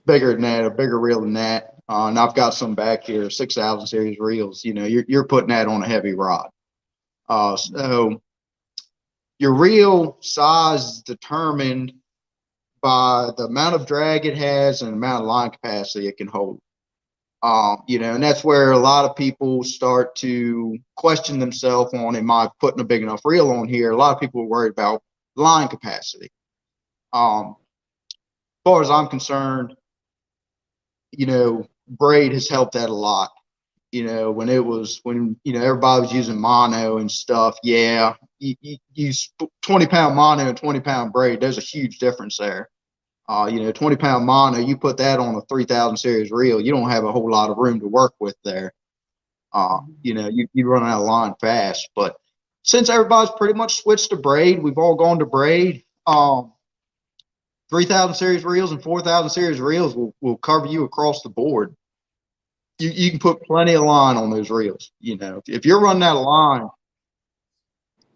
bigger than that, a bigger reel than that, and I've got some back here, 6,000 series reels. You're putting that on a heavy rod. So your reel size is determined by the amount of drag it has and the amount of line capacity it can hold. And that's where a lot of people start to question themselves on, am I putting a big enough reel on here? A lot of people are worried about line capacity. As far as I'm concerned, braid has helped that a lot. when everybody was using mono and stuff, yeah, you use 20-pound mono and 20-pound braid. There's a huge difference there. 20-pound mono, you put that on a 3000 series reel, you don't have a whole lot of room to work with there. You run out of line fast. But since everybody's pretty much switched to braid, we've all gone to braid. 3000 series reels and 4000 series reels will cover you across the board. You can put plenty of line on those reels. If you're running out of line,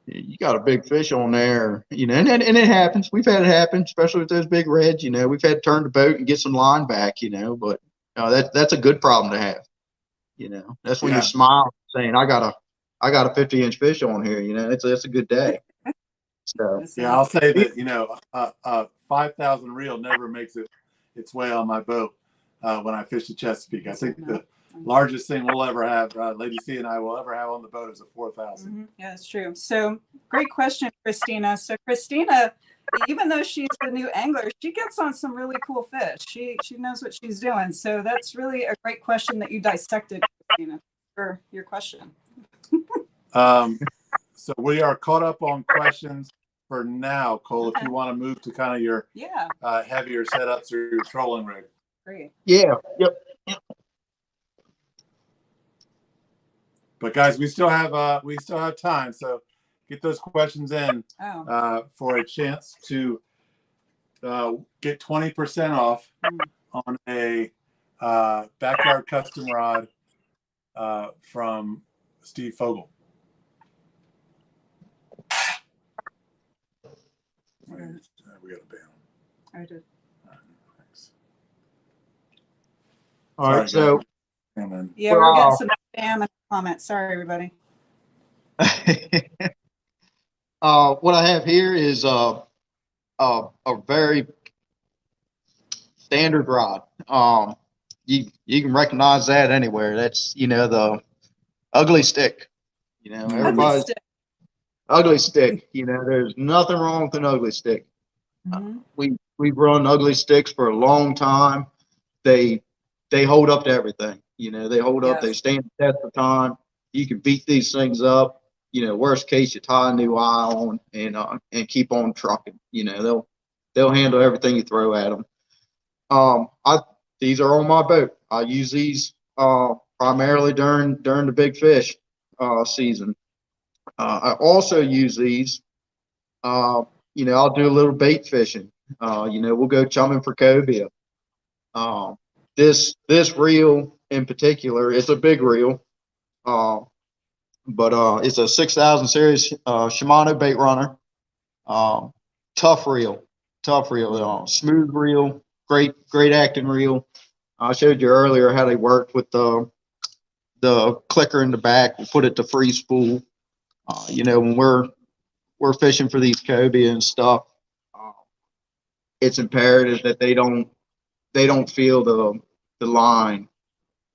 you got a big fish on there, and it happens. We've had it happen, especially with those big reds. We've had to turn the boat and get some line back, but that's a good problem to have. That's when you're smiling, saying, I got a 50-inch fish on here. It's a good day. So yeah, I'll say that 5,000 reel never makes its way on my boat when I fish the Chesapeake. I think the largest thing we'll ever have, Lady C and I will ever have on the boat is a 4,000. Mm-hmm. Yeah, that's true. So great question, Christina. So Christina, even though she's a new angler, she gets on some really cool fish. She knows what she's doing. So that's really a great question that you dissected, Christina, for your question. So we are caught up on questions for now, Cole. If you want to move to kind of your heavier setups or your trolling rig. Great. Yeah. Yep. But guys, we still have time, so get those questions in for a chance to get 20% off on a backyard custom rod from Steve Fogel. We got a ban. I did. Thanks. All right, so yeah, we're getting some spam and comments. Sorry, everybody. What I have here is a very standard rod. You can recognize that anywhere. That's the ugly stick. Everybody's ugly stick. There's nothing wrong with an ugly stick. Mm-hmm. We've run ugly sticks for a long time. They hold up to everything. They hold up. They stand the test of time. You can beat these things up. Worst case, you tie a new eye on and keep on trucking. They'll handle everything you throw at them. These are on my boat. I use these primarily during the big fish season. I also use these. I'll do a little bait fishing. We'll go chumming for cobia. This reel in particular, it's a big reel, but it's a 6,000 series Shimano bait runner. Tough reel, smooth reel, great acting reel. I showed you earlier how they worked with the clicker in the back. We'll put it to free spool. When we're fishing for these cobia and stuff, it's imperative that they don't feel the line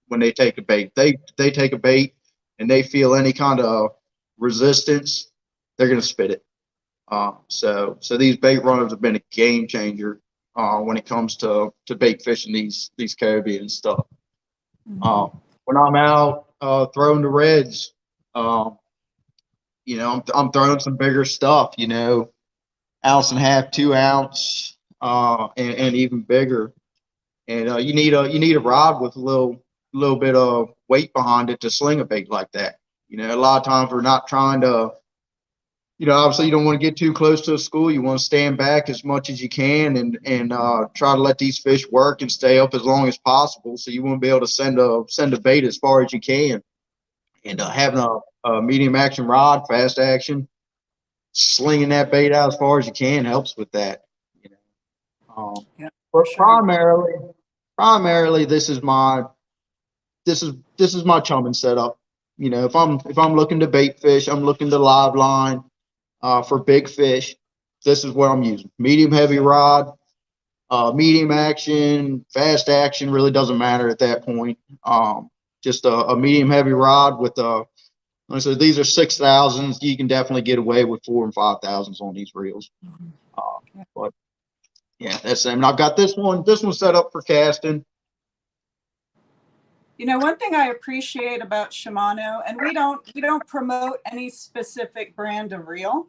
when they take a bait. They take a bait and they feel any kind of resistance, they're going to spit it. So these bait runners have been a game changer when it comes to bait fishing these cobia and stuff. Mm-hmm. When I'm out throwing the reds, I'm throwing some bigger stuff. 1.5 ounce, 2 ounce, and even bigger. And you need a rod with a little bit of weight behind it to sling a bait like that. A lot of times we're not trying to, obviously you don't want to get too close to a school. You want to stand back as much as you can and try to let these fish work and stay up as long as possible. So you want to be able to send a bait as far as you can. And having a medium action rod, fast action, slinging that bait out as far as you can helps with that. But primarily this is my chumming setup. If I'm looking to bait fish, I'm looking to live line for big fish. This is what I'm using. Medium heavy rod, medium action, fast action really doesn't matter at that point. Just a medium heavy rod with like I said, these are 6,000s. You can definitely get away with 4,000s and 5,000s on these reels. But yeah, that's. I mean, I've got this one set up for casting. You know, one thing I appreciate about Shimano, and we don't promote any specific brand of reel,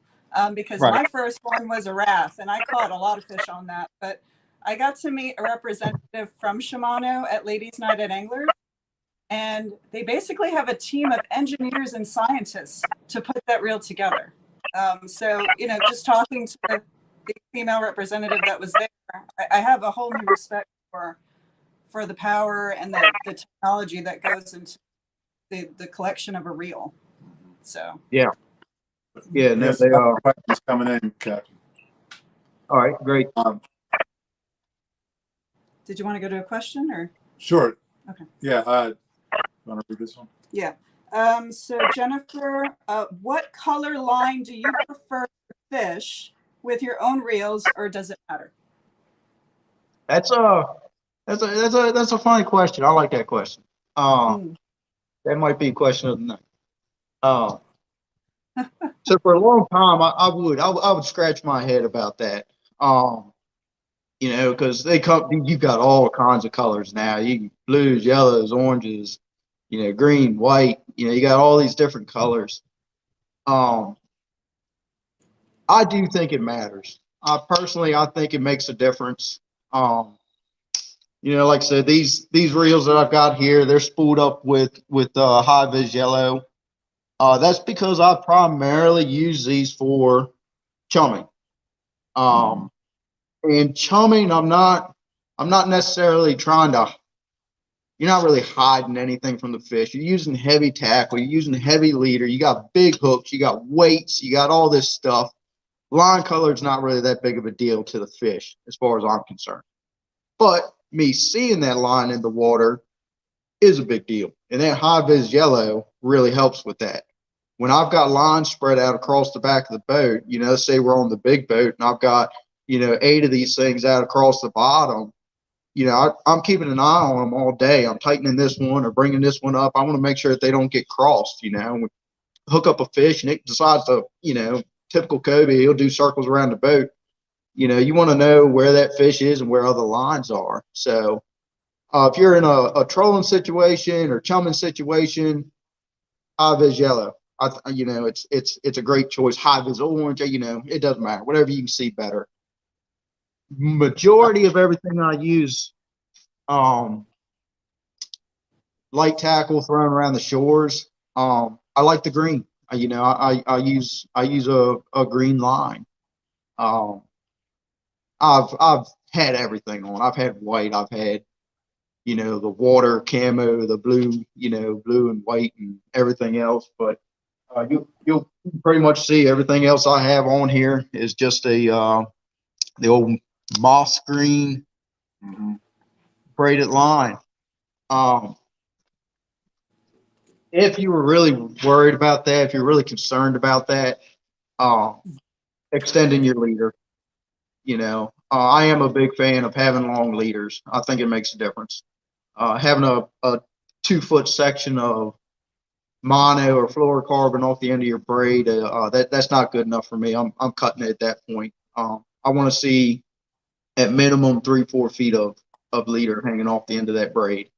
because Right. my first one was a Wrath, and I caught a lot of fish on that. But I got to meet a representative from Shimano at Ladies' Night at Anglers, and they basically have a team of engineers and scientists to put that reel together. So, you know, just talking to the female representative that was there, I have a whole new respect for the power and the technology that goes into the collection of a reel. So Yeah. Yeah. No, Yes, they are. questions coming in, Captain. All right. Great. did you want to go to a question or? Sure. Okay. Yeah. Want to read this one? Yeah. So Jennifer, what color line do you prefer to fish with your own reels, or does it matter? That's a funny question. I like that question. That might be a question of the night. So for a long time, I would scratch my head about that. You know, because you got all kinds of colors now. You blues, yellows, oranges, you know, green, white. You know, you got all these different colors. I do think it matters. Personally, I think it makes a difference. You know, like I said, these reels that I've got here, they're spooled up with high vis yellow. That's because I primarily use these for chumming. And chumming, I'm not necessarily trying to. You're not really hiding anything from the fish. You're using heavy tackle. You're using heavy leader. You got big hooks. You got weights. You got all this stuff. Line color is not really that big of a deal to the fish, as far as I'm concerned. But me seeing that line in the water is a big deal, and that high vis yellow really helps with that. When I've got lines spread out across the back of the boat, you know, say we're on the big boat and I've got, you know, 8 of these things out across the bottom, you know, I'm keeping an eye on them all day. I'm tightening this one or bringing this one up. I want to make sure that they don't get crossed, you know. We hook up a fish and it decides to, you know, typical Kobe, he'll do circles around the boat. You know, you want to know where that fish is and where other lines are. So if you're in a trolling situation or chumming situation, high vis yellow. You know, it's a great choice. High vis orange, you know, it doesn't matter. Whatever you can see better. Majority of everything I use, light tackle thrown around the shores. I like the green. You know, I use a green line. I've had everything on. I've had white. I've had, you know, the water camo, the blue, you know, blue and white and everything else. But you'll pretty much see everything else I have on here is just the old moss green braided line. If you were really worried about that, if you're really concerned about that, extending your leader, you know, I am a big fan of having long leaders. I think it makes a difference. Having a 2-foot section of mono or fluorocarbon off the end of your braid, that's not good enough for me. I'm cutting it at that point. I want to see at minimum 3-4 feet of leader hanging off the end of that braid.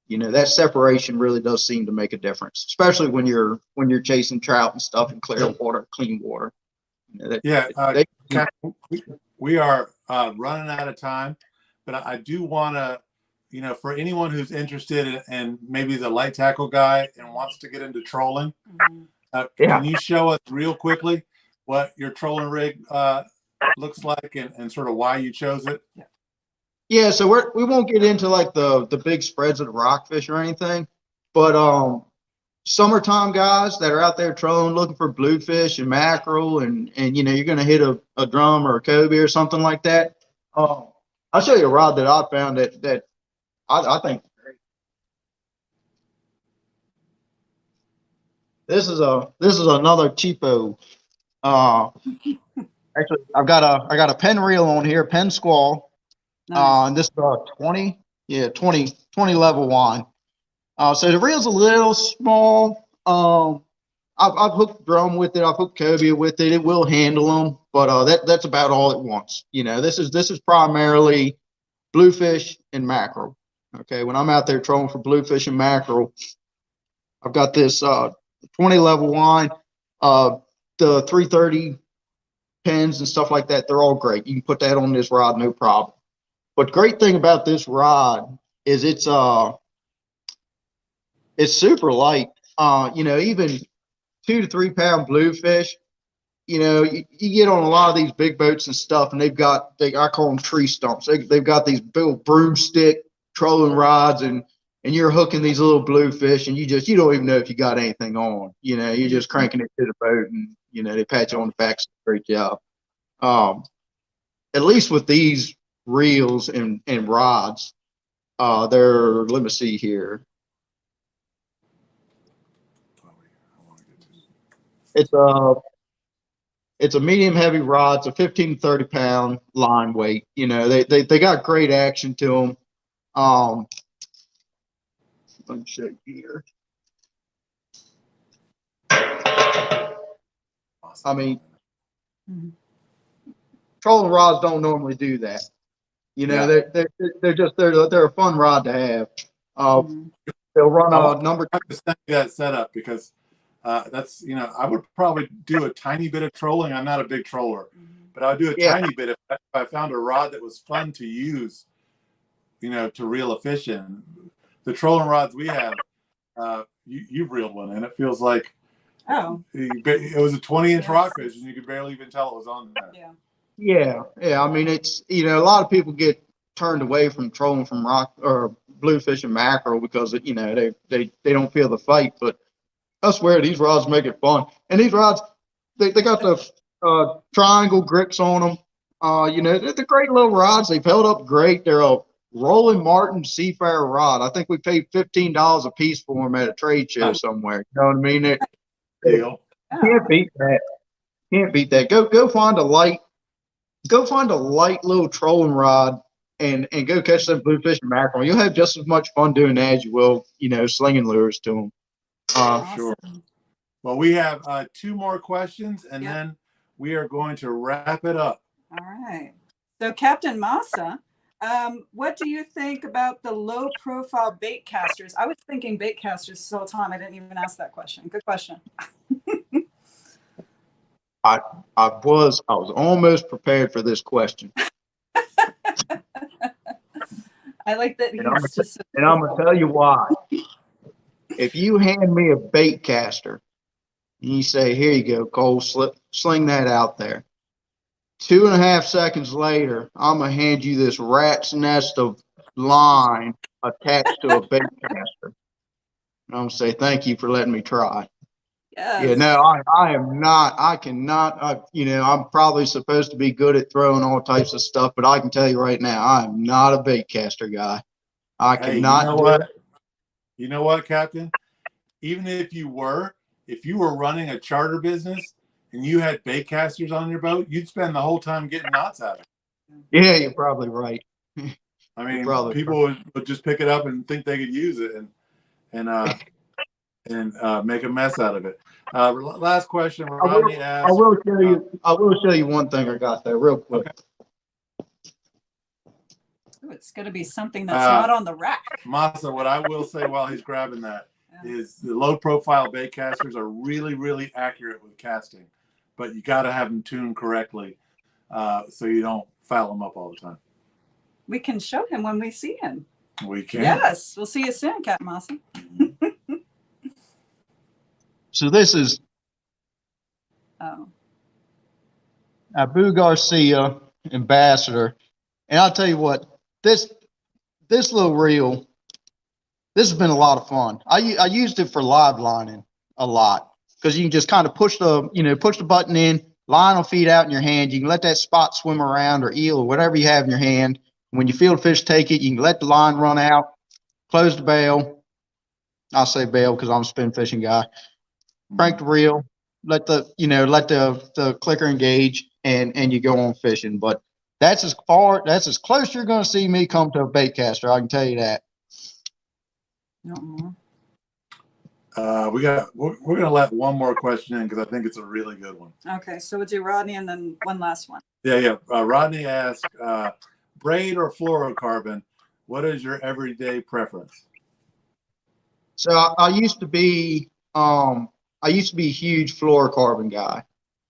You know, that separation really does seem to make a difference, especially when you're chasing trout and stuff in clear water, clean water. You know, we are running out of time, but I do want to, you know, for anyone who's interested in maybe the light tackle guy and wants to get into trolling, can you show us real quickly what your trolling rig looks like and sort of why you chose it? Yeah, so we won't get into like the big spreads of the rockfish or anything, but summertime guys that are out there trolling looking for bluefish and mackerel and you know, you're gonna hit a drum or a cobia or something like that. I'll show you a rod that I found that I think is great. This is another cheapo. Actually, I got a pen reel on here, pen squall. Nice. And this is a 20 level one. So the reel's a little small. I've hooked drum with it. I've hooked cobia with it. It will handle them, but that's about all it wants. You know, this is primarily bluefish and mackerel. Okay, when I'm out there trolling for bluefish and mackerel, I've got this 20 level line. The 330 pins and stuff like that, they're all great. You can put that on this rod, no problem. But the great thing about this rod is it's super light. Even 2 to 3 pound bluefish, you get on a lot of these big boats and stuff, and I call them tree stumps. They've got these big broomstick trolling rods, and you're hooking these little bluefish, and you don't even know if you got anything on. You're just cranking it to the boat, and they pat you on the back. Great job. At least with these reels and rods, let me see here. It's a medium heavy rod. It's a 15 to 30 pound line weight. They got great action to them. Let me show you here. I mean, trolling rods don't normally do that. They're a fun rod to have. They'll run a number. I just send you that setup because that's I would probably do a tiny bit of trolling. I'm not a big troller, but I would do a tiny bit if I found a rod that was fun to use, to reel a fish in. The trolling rods we have, you've reeled one, and it feels like it was a 20-inch rockfish, and you could barely even tell it was on there. Yeah. I mean, it's a lot of people get turned away from trolling from rock or bluefish and mackerel because they don't feel the fight, but I swear these rods make it fun. And these rods, they got the triangle grips on them. They're great little rods. They've held up great. They're a Roland Martin Seafarer rod. I think we paid $15 a piece for them at a trade show somewhere. You know what I mean? Can't beat that. Can't beat that. Go find a light little trolling rod and go catch some bluefish and mackerel. You'll have just as much fun doing that as you will, slinging lures to them. Awesome. Sure. Well, we have 2 more questions, and then we are going to wrap it up. All right. So, Captain Massa, what do you think about the low-profile bait casters? I was thinking bait casters this whole time. I didn't even ask that question. Good question. I was almost prepared for this question. I like that. And I'm gonna tell you why. If you hand me a bait caster and you say, "Here you go, Cole, sling that out there," 2.5 seconds later, I'm gonna hand you this rat's nest of line attached to a bait caster. And I'm gonna say, "Thank you for letting me try." Yes. Yeah, no, I am not. I cannot. I'm probably supposed to be good at throwing all types of stuff, but I can tell you right now, I am not a bait caster guy. I cannot. You know what? You know what, Captain? Even if you were running a charter business and you had bait casters on your boat, you'd spend the whole time getting knots out of it. Yeah, you're probably right. I mean, people would just pick it up and think they could use it and make a mess out of it. Last question. Rodney asked, I will show you one thing I got there real quick. Okay. Ooh, it's going to be something that's not on the rack. Massa, what I will say while he's grabbing that is the low-profile bait casters are really, really accurate with casting, but you got to have them tuned correctly so you don't foul them up all the time. We can show him when we see him. We can. Yes, we'll see you soon, Captain Massa. So this is Abu Garcia, Ambassador. And I'll tell you what, this little reel, this has been a lot of fun. I used it for live lining a lot because you can just kind of push the button in, line will feed out in your hand. You can let that spot swim around or eel or whatever you have in your hand. When you feel the fish take it, you can let the line run out, close the bail. I'll say bail because I'm a spin fishing guy. Crank the reel, let the clicker engage, and you go on fishing. But that's as close you're going to see me come to a bait caster. I can tell you that. We're going to let one more question in because I think it's a really good one. Okay, so we'll do Rodney and then one last one. Yeah. Rodney asked, braid or fluorocarbon, what is your everyday preference? So I used to be a huge fluorocarbon guy.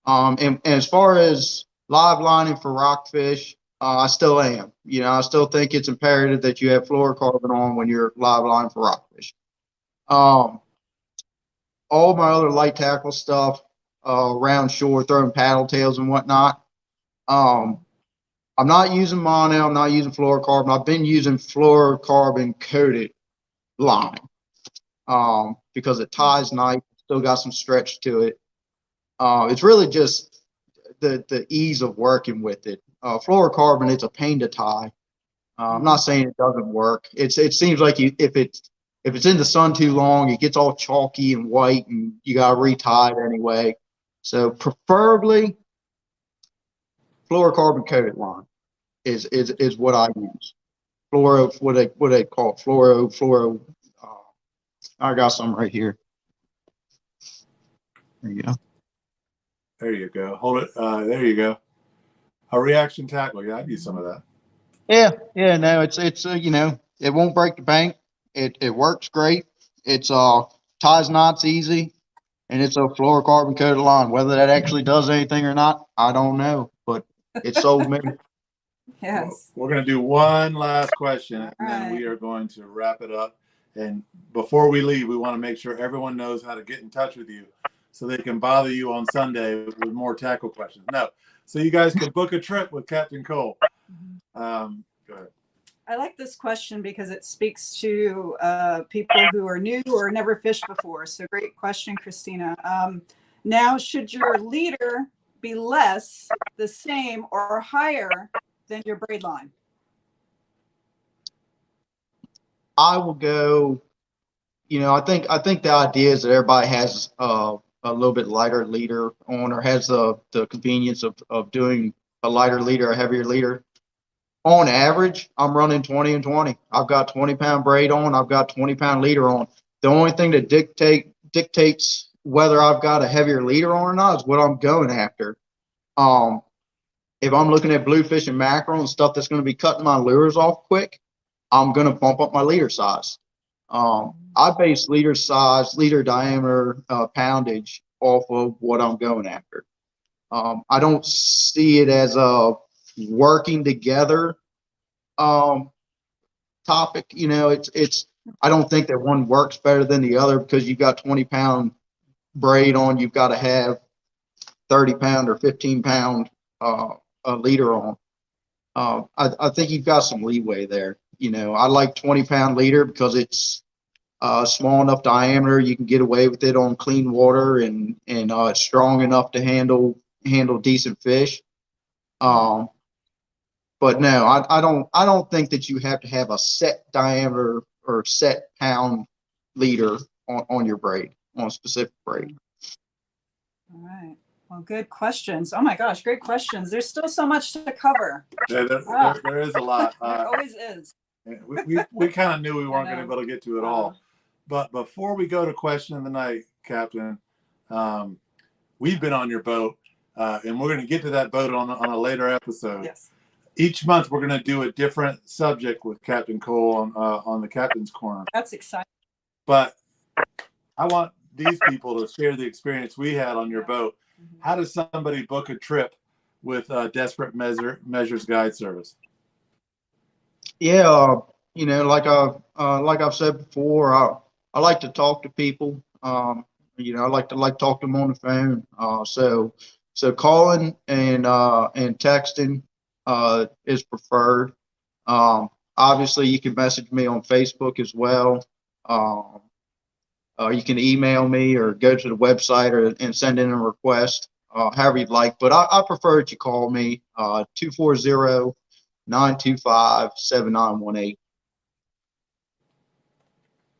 And as far as live lining for rockfish, I still am. You know, I still think it's imperative that you have fluorocarbon on when you're live lining for rockfish. All my other light tackle stuff, around shore, throwing paddle tails and whatnot. I'm not using mono. I'm not using fluorocarbon. I've been using fluorocarbon coated line, because it ties nice, still got some stretch to it. It's really just the ease of working with it. Fluorocarbon, it's a pain to tie. I'm not saying it doesn't work. It seems like if it's in the sun too long, it gets all chalky and white, and you gotta retie it anyway. So preferably fluorocarbon coated line is what I use. Fluoro, what they call it, fluoro. I got some right here. There you go. There you go. Hold it. There you go. A reaction tackle. Yeah, I'd use some of that. Yeah, no, it's you know, it won't break the bank. It works great. It's ties knots easy, and it's a fluorocarbon coated line. Whether that actually does anything or not, I don't know, but it sold me. Yes. Well, we're going to do one last question, and then we are going to wrap it up. And before we leave, we want to make sure everyone knows how to get in touch with you so they can bother you on Sunday with more tackle questions. No, so you guys can book a trip with Captain Cole. Go ahead. I like this question because it speaks to people who are new or never fished before. So great question, Christina. Now, should your leader be less, the same, or higher than your braid line? I will go. You know, I think the idea is that everybody has a little bit lighter leader on, or has the convenience of doing a lighter leader, a heavier leader. On average, I'm running 20 and 20. I've got 20-pound braid on. I've got 20-pound leader on. The only thing that dictates whether I've got a heavier leader on or not is what I'm going after. If I'm looking at bluefish and mackerel and stuff that's going to be cutting my lures off quick, I'm going to bump up my leader size. I base leader size, leader diameter, poundage off of what I'm going after. I don't see it as a working together topic. You know, it's I don't think that one works better than the other because you've got 20-pound braid on, you've got to have 30-pound or 15-pound leader on. I think you've got some leeway there. You know, I like 20-pound leader because it's small enough diameter, you can get away with it on clean water, and it's strong enough to handle decent fish. But no, I don't think that you have to have a set diameter or set pound leader on your braid, on a specific braid. All right. Well, good questions. Oh my gosh, great questions. There's still so much to cover. Yeah, there is a lot. There always is. We kind of knew we weren't going to be able to get to it all. But before we go to question of the night, Captain, we've been on your boat, and we're going to get to that boat on a later episode. Yes. Each month, we're going to do a different subject with Captain Cole on the Captain's Corner. That's exciting. But I want these people to share the experience we had on your boat. How does somebody book a trip with Desperate Measures Guide Service? Yeah, you know, like I've said before, I like to talk to people. You know, I like to talk to them on the phone. So calling and texting is preferred. Obviously, you can message me on Facebook as well. You can email me or go to the website and send in a request, however you'd like. But I prefer that you call me, 240-925-7918.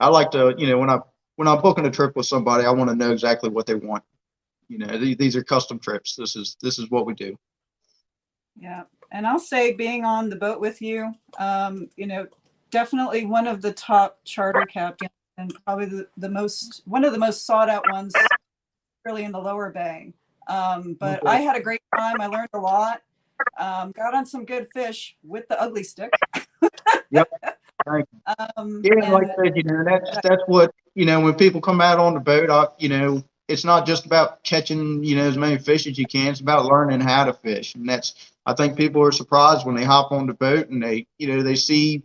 I like to, you know, when I'm booking a trip with somebody, I want to know exactly what they want. You know, these are custom trips. This is what we do. Yeah. And I'll say, being on the boat with you, you know, definitely one of the top charter captains, and probably one of the most sought out ones, really, in the lower bay. But I had a great time. I learned a lot. Got on some good fish with the ugly stick. Yep. Thank Um, Yeah, like and I said, that's what, when people come out on the boat, it's not just about catching, as many fish as you can. It's about learning how to fish. And I think people are surprised when they hop on the boat and they see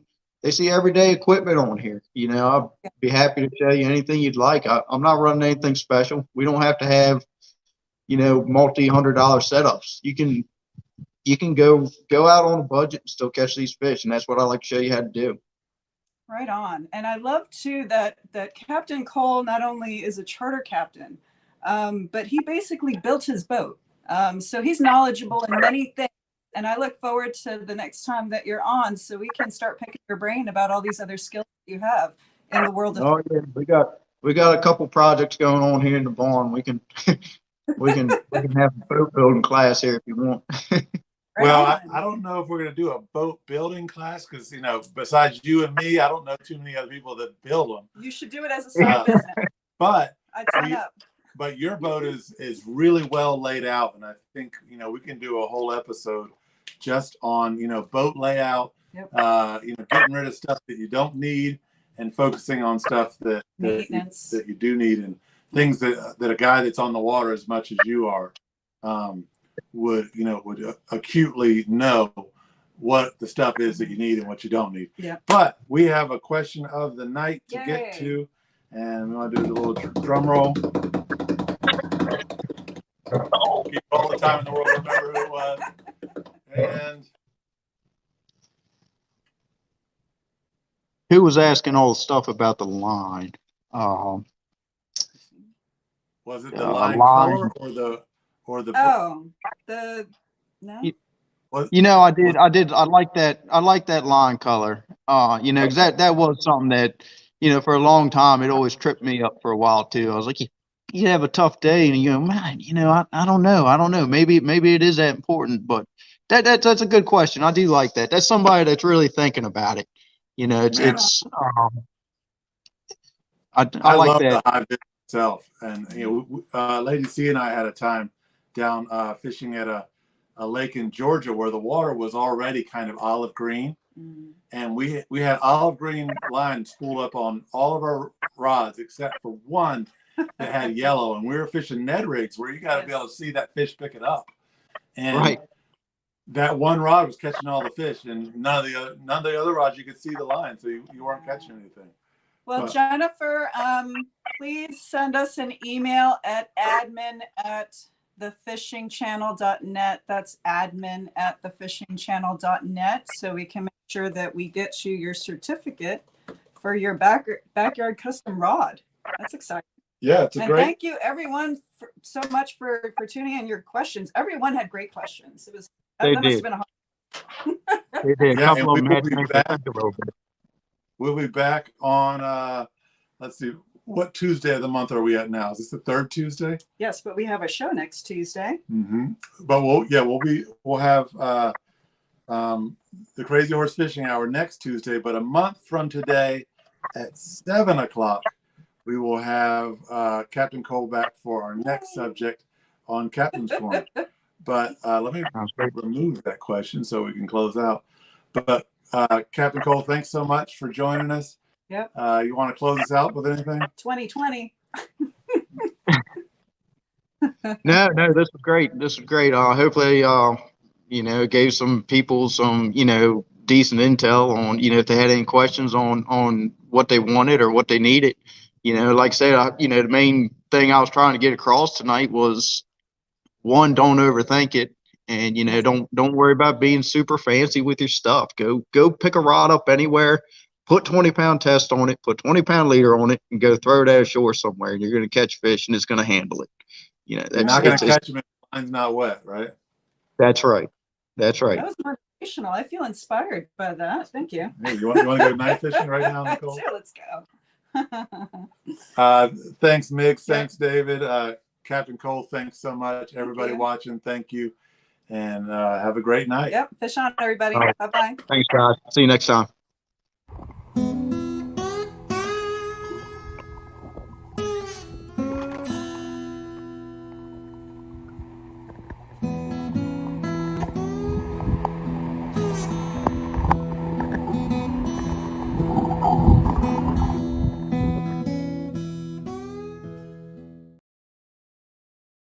everyday equipment on here. I'll be happy to show you anything you'd like. I'm not running anything special. We don't have to have, multi-$100 setups. You can go out on a budget and still catch these fish. And that's what I like to show you how to do. right on. And I love too that Captain Cole not only is a charter captain, but he basically built his boat. So he's knowledgeable in many things. And I look forward to the next time that you're on so we can start picking your brain about all these other skills that you have in the world of. Oh yeah, we got a couple projects going on here in the barn. We can we can have a boat building class here if you want. Well, I don't know if we're going to do a boat building class because, besides you and me, I don't know too many other people that build them. You should do it as a side business. But I'd sign up. But your boat is really well laid out, and I think we can do a whole episode just on boat layout. Yep. Getting rid of stuff that you don't need and focusing on stuff that you do need, and things that a guy that's on the water as much as you are would acutely know what the stuff is that you need and what you don't need. Yeah. But we have a question of the night to get to, and we want to do the little drum roll. Keep all the time in the world to remember who it was. And who was asking all the stuff about the line? Was it the line color or the no. I did. I like that line color. Because that was something that, for a long time, it always tripped me up for a while too. I was like, you have a tough day and you go, man, I don't know. Maybe it is that important, but that's a good question. I do like that. That's somebody that's really thinking about it. I like love that. the high vis itself. And Lady C and I had a time down fishing at a lake in Georgia where the water was already kind of olive green. And we had olive green lines spooled up on all of our rods except for one that had yellow, and we were fishing Ned rigs where you got to be able to see that fish pick it up. And that one rod was catching all the fish, and none of the other rods you could see the line, so you weren't catching anything. Well, Jennifer, please send us an email at admin@thefishingchannel.net. That's admin@thefishingchannel.net, so we can make sure that we get you your certificate for your backyard custom rod. That's exciting. Yeah, it's great. Thank you, everyone, so much for tuning in. Your questions. Everyone had great questions. It was that must have been a hard. They did. A couple of them had to make me think a little bit. We'll be back on. Let's see, what Tuesday of the month are we at now? Is this the third Tuesday? Yes, but we have a show next Tuesday. But we'll have the Crazy Horse Fishing Hour next Tuesday. But a month from today at 7 o'clock. We will have Captain Cole back for our next subject on Captain's Corner. But let me remove that question so we can close out. But Captain Cole, thanks so much for joining us. Yep. You want to close us out with anything? 2020. No, this was great. Hopefully, it gave some people some, decent intel on, if they had any questions on what they wanted or what they needed. Like I said, the main thing I was trying to get across tonight was, one, don't overthink it, and don't worry about being super fancy with your stuff. Go pick a rod up anywhere, put 20-pound test on it, put 20-pound leader on it, and go throw it ashore somewhere. And you're going to catch fish, and it's going to handle it. You're not going to catch them if the line's not wet, right? That's right. That was motivational. I feel inspired by that. Thank you. Hey, you want to go night fishing right now, Nicole? Let's go. Thanks, Migs. Thanks, David. Captain Cole, thanks so much. Everybody watching, thank you. And have a great night. Yep. Fish on, everybody. Right. Bye-bye. Thanks, guys. See you next time.